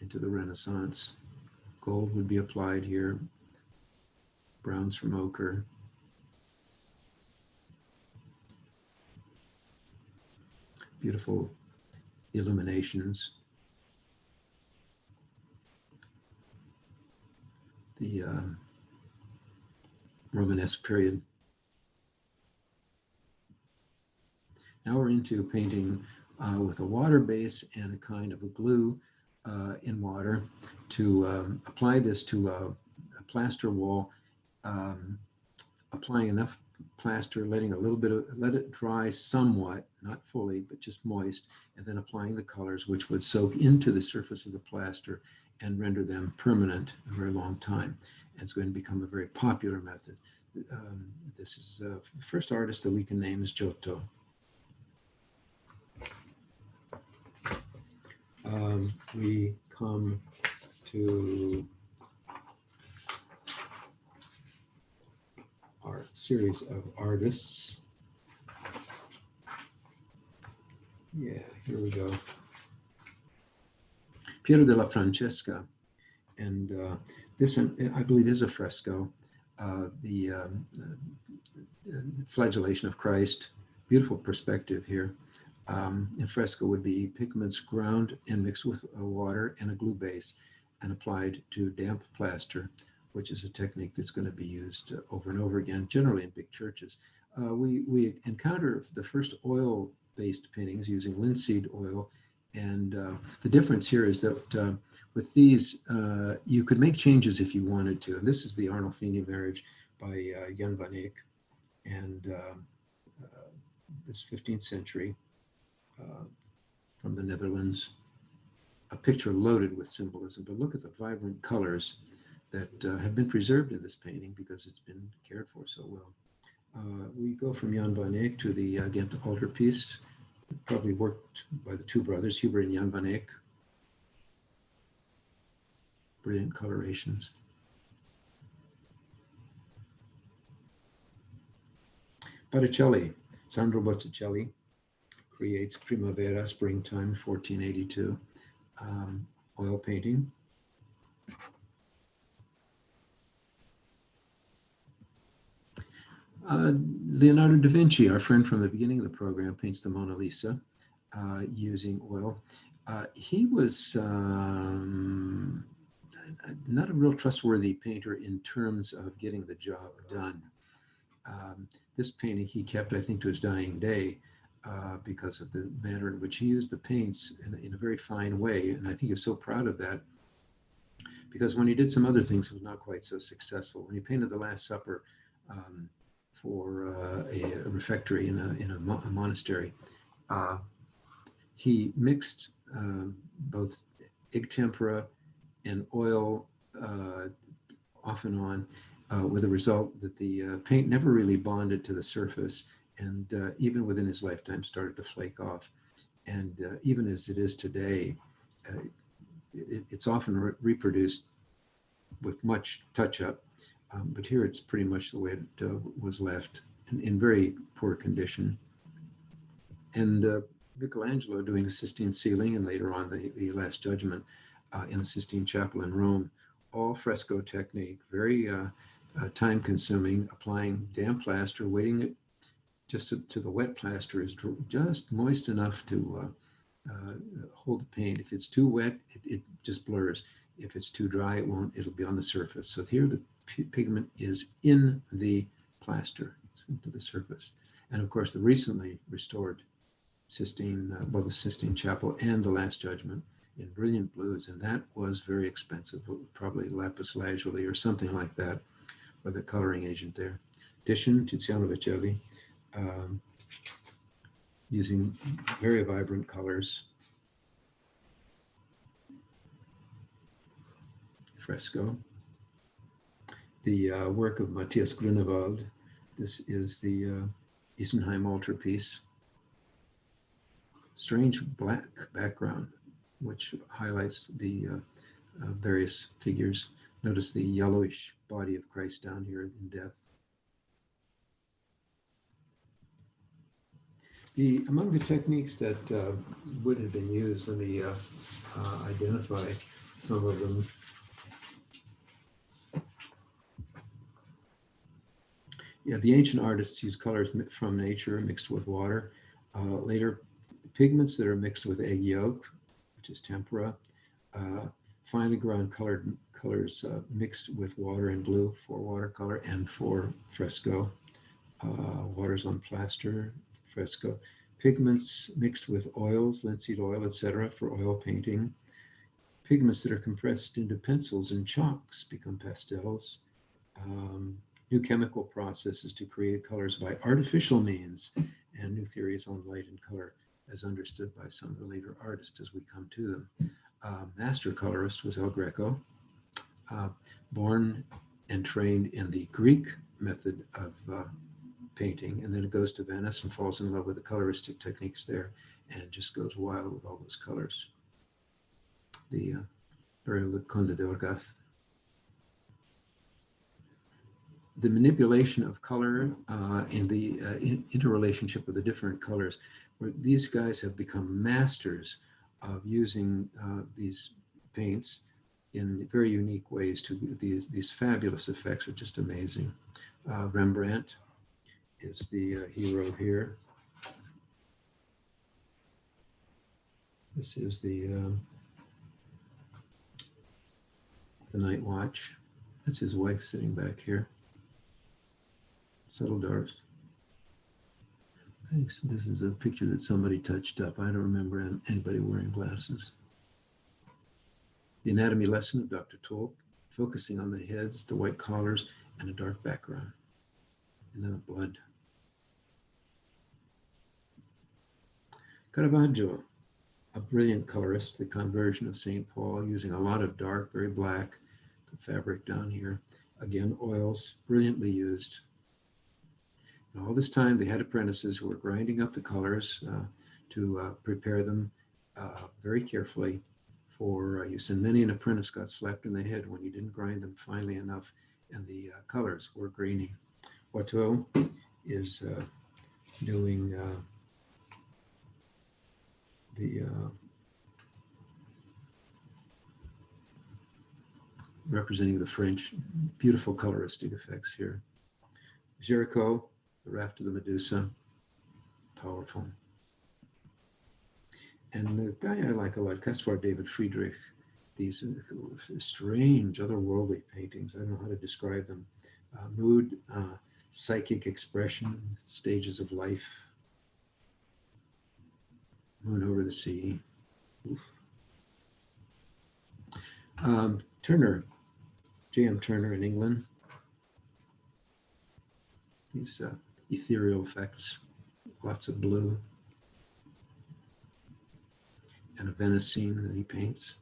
into the Renaissance. Gold would be applied here, browns from ochre. Beautiful illuminations. The Romanesque period. Now we're into painting with a water base and a kind of a glue in water to apply this to a plaster wall, applying enough plaster, letting a little bit of, let it dry somewhat, not fully, but just moist, and then applying the colors which would soak into the surface of the plaster and render them permanent a very long time. And it's going to become a very popular method. This is the first artist that we can name is Giotto. We come to our series of artists. Yeah, here we go. Piero della Francesca. And this, I believe, is a fresco. The flagellation of Christ. Beautiful perspective here. In fresco would be pigments ground and mixed with water and a glue base and applied to damp plaster, which is a technique that's going to be used over and over again, generally in big churches. We encounter the first oil-based paintings using linseed oil, and the difference here is that with these, you could make changes if you wanted to. And this is the Arnolfini marriage by Jan van Eyck, and this 15th century from the Netherlands. A picture loaded with symbolism, but look at the vibrant colors that have been preserved in this painting because it's been cared for so well. We go from Jan van Eyck to the Ghent altarpiece, probably worked by the two brothers, Hubert and Jan van Eyck. Brilliant colorations. Botticelli, Sandro Botticelli, creates Primavera, springtime, 1482, oil painting. Leonardo da Vinci, our friend from the beginning of the program, paints the Mona Lisa using oil. He was not a real trustworthy painter in terms of getting the job done. This painting he kept, I think, to his dying day because of the manner in which he used the paints in a very fine way. And I think he was so proud of that because when he did some other things, it was not quite so successful. When he painted the Last Supper for a refectory in a monastery, he mixed both egg tempera and oil off and on, with the result that the paint never really bonded to the surface, and even within his lifetime started to flake off. And even as it is today, it's often reproduced with much touch-up, but here it's pretty much the way it was left in very poor condition. And Michelangelo doing the Sistine ceiling and later on the Last Judgment in the Sistine Chapel in Rome, all fresco technique, very time-consuming, applying damp plaster, waiting it just to the wet plaster is just moist enough to hold the paint. If it's too wet, it just blurs. If it's too dry, it won't. It'll be on the surface. So here the pigment is in the plaster, it's into the surface. And of course, the recently restored Sistine, the Sistine Chapel and the Last Judgment in brilliant blues, and that was very expensive, probably lapis lazuli or something like that, with a coloring agent there. Titian, Tiziano Vecellai, using very vibrant colors. Fresco. The work of Matthias Grunewald. This is the Isenheim Altar piece. Strange black background, which highlights the various figures. Notice the yellowish body of Christ down here in death. Among the techniques that would have been used, let me identify some of them. Yeah, the ancient artists used colors from nature mixed with water. Later, pigments that are mixed with egg yolk, which is tempera. Finely ground colors mixed with water and glue for watercolor and for fresco. Waters on plaster, fresco. Pigments mixed with oils, linseed oil, etc. for oil painting. Pigments that are compressed into pencils and chalks become pastels. New chemical processes to create colors by artificial means, and new theories on light and color as understood by some of the later artists as we come to them. Master colorist was El Greco, born and trained in the Greek method of painting, and then it goes to Venice and falls in love with the coloristic techniques there and just goes wild with all those colors. The Burial of Conde de Orgaz. The manipulation of color and the interrelationship of the different colors where these guys have become masters of using these paints in very unique ways to these fabulous effects are just amazing. Rembrandt is the hero here. This is the Night Watch. That's his wife sitting back here. Subtle darks. I think this is a picture that somebody touched up. I don't remember anybody wearing glasses. The anatomy lesson of Dr. Toll, focusing on the heads, the white collars, and a dark background. And then the blood. Caravaggio, a brilliant colorist, the conversion of St. Paul, using a lot of dark, very black, the fabric down here. Again, oils, brilliantly used. And all this time, they had apprentices who were grinding up the colors to prepare them very carefully for use. And many an apprentice got slapped in the head when you didn't grind them finely enough, and the colors were grainy. Rothko is doing representing the French, beautiful coloristic effects here. Jericho, the Raft of the Medusa, powerful. And the guy I like a lot, Caspar David Friedrich, these strange, otherworldly paintings. I don't know how to describe them. Mood, psychic expression, stages of life. Moon over the sea. Turner, J.M. Turner in England. These ethereal effects, lots of blue. And a Venice scene that he paints.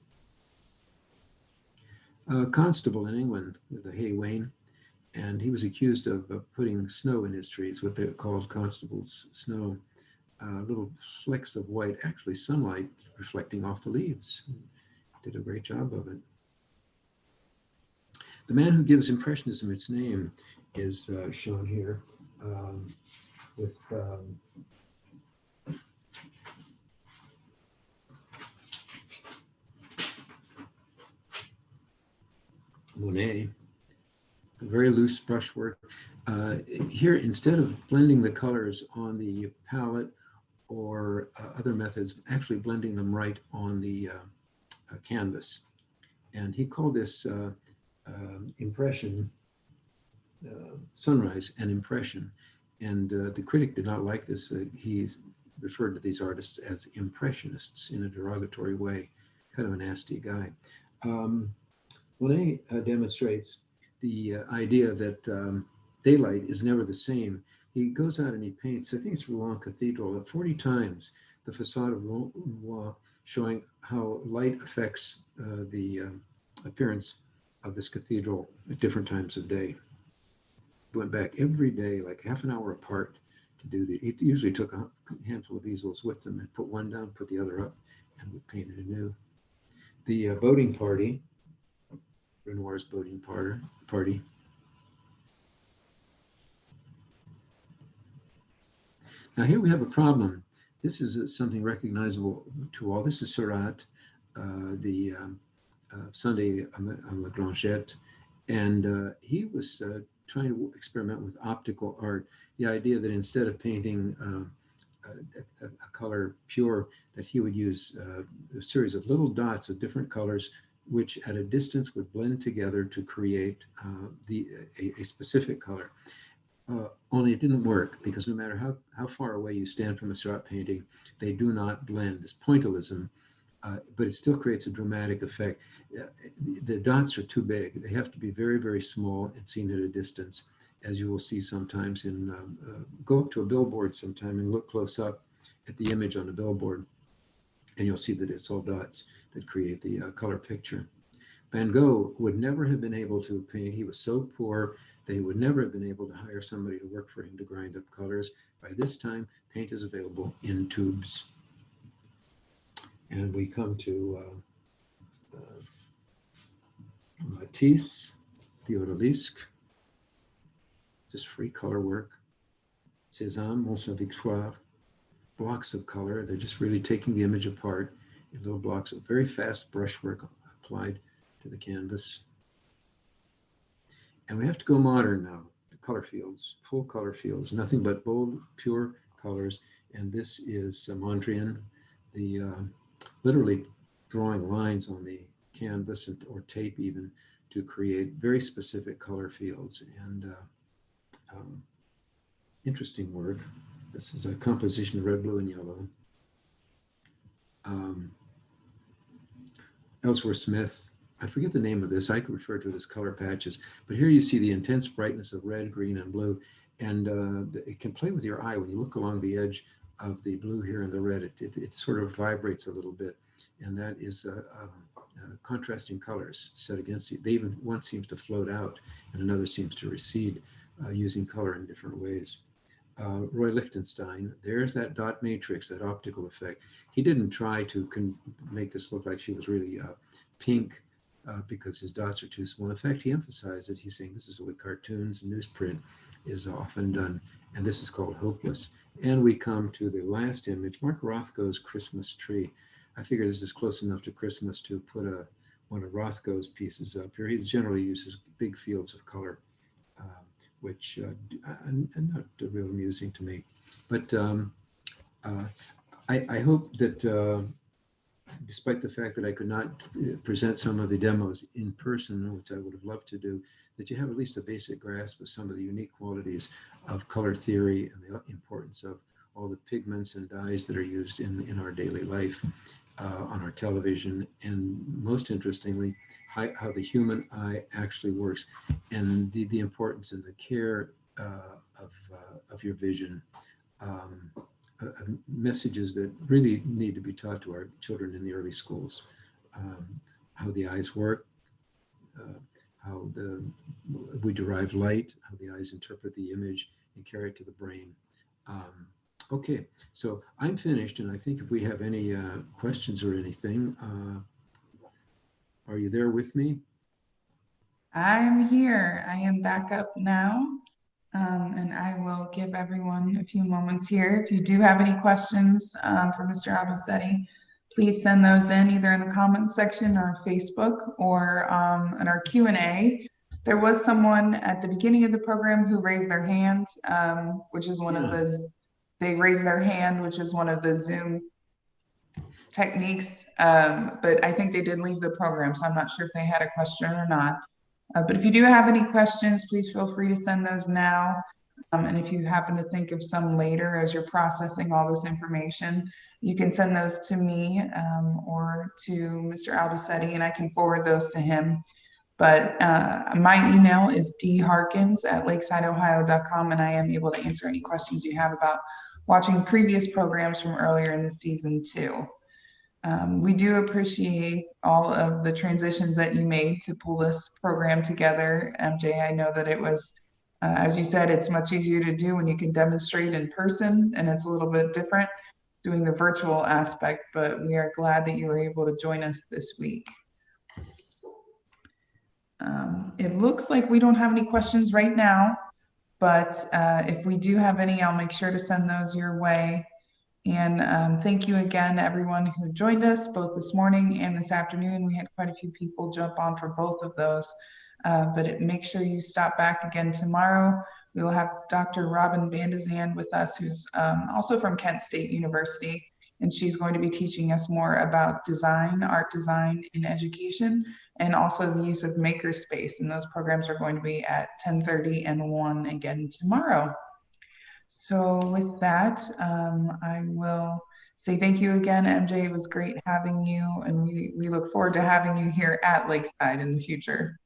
Constable in England with a hay wain, and he was accused of putting snow in his trees, what they called constable's snow. Little flecks of white, actually sunlight reflecting off the leaves. Did a great job of it. The man who gives Impressionism its name is shown here with Monet, very loose brushwork. Here, instead of blending the colors on the palette or other methods, actually blending them right on the canvas. And he called this impression, sunrise and impression. And the critic did not like this. He referred to these artists as impressionists in a derogatory way, kind of a nasty guy. Monet demonstrates the idea that daylight is never the same. He goes out and he paints, I think it's Rouen Cathedral, 40 times the facade of Rouen, showing how light affects the appearance of this cathedral at different times of day. He went back every day, like half an hour apart to do the, he usually took a handful of easels with them and put one down, put the other up, and would paint it anew. The boating party, Renoir's boating party. Now here we have a problem. This is something recognizable to all. This is Seurat, the Sunday on La Granchette, and he was trying to experiment with optical art. The idea that instead of painting a color pure, that he would use a series of little dots of different colors, which at a distance would blend together to create a specific color. Only it didn't work, because no matter how far away you stand from a Seurat painting, they do not blend, this pointillism, but it still creates a dramatic effect. The dots are too big. They have to be very, very small and seen at a distance, as you will see sometimes in, go up to a billboard sometime and look close up at the image on the billboard, and you'll see that it's all dots that create the color picture. Van Gogh would never have been able to paint. He was so poor, they would never have been able to hire somebody to work for him to grind up colors. By this time, paint is available in tubes. And we come to Matisse, Theodolisk, just free color work. Cézanne, Mont Saint-Victoire, blocks of color. They're just really taking the image apart in little blocks of very fast brushwork applied to the canvas. And we have to go modern now. The color fields, full color fields, nothing but bold, pure colors. And this is Mondrian, the literally drawing lines on the canvas or tape even to create very specific color fields. And interesting work. This is a composition of red, blue, and yellow. Ellsworth Smith, I forget the name of this, I could refer to it as color patches, but here you see the intense brightness of red, green, and blue, and it can play with your eye when you look along the edge of the blue here and the red. It sort of vibrates a little bit, and that is contrasting colors set against it. They even, one seems to float out, and another seems to recede using color in different ways. Roy Lichtenstein, there's that dot matrix, that optical effect. He didn't try to make this look like she was really pink because his dots are too small. In fact, he emphasized it. He's saying this is what cartoons and newsprint is often done, and this is called hopeless. And we come to the last image, Mark Rothko's Christmas tree. I figure this is close enough to Christmas to put one of Rothko's pieces up here. He generally uses big fields of color, which are not real amusing to me. But I hope that despite the fact that I could not present some of the demos in person, which I would have loved to do, that you have at least a basic grasp of some of the unique qualities of color theory and the importance of all the pigments and dyes that are used in our daily life, on our television, and most interestingly, how the human eye actually works, and the importance and the care of your vision. Messages that really need to be taught to our children in the early schools. How the eyes work, how we derive light, how the eyes interpret the image and carry it to the brain. Okay, so I'm finished, and I think if we have any questions or anything, are you there with me? I'm here. I am back up now. And I will give everyone a few moments here. If you do have any questions for Mr. Albacetti, please send those in either in the comments section or Facebook or in our Q&A. There was someone at the beginning of the program who raised their hand, which is one of those, they raised their hand, which is one of the Zoom techniques. But I think they did leave the program, so I'm not sure if they had a question or not. But if you do have any questions, please feel free to send those now. And if you happen to think of some later as you're processing all this information, you can send those to me or to Mr. Albacetti, and I can forward those to him. But my email is dharkins@lakesideohio.com, and I am able to answer any questions you have about watching previous programs from earlier in the season too. We do appreciate all of the transitions that you made to pull this program together, MJ. I know that it was, as you said, it's much easier to do when you can demonstrate in person, and it's a little bit different doing the virtual aspect, but we are glad that you were able to join us this week. It looks like we don't have any questions right now, but if we do have any, I'll make sure to send those your way. And thank you again, everyone who joined us both this morning and this afternoon. We had quite a few people jump on for both of those, but make sure you stop back again tomorrow. We will have Dr. Robin Bandazan with us, who's also from Kent State University, and she's going to be teaching us more about design, art design in education, and also the use of makerspace. And those programs are going to be at 10:30 and 1 again tomorrow. So with that, I will say thank you again, MJ. It was great having you, and we look forward to having you here at Lakeside in the future.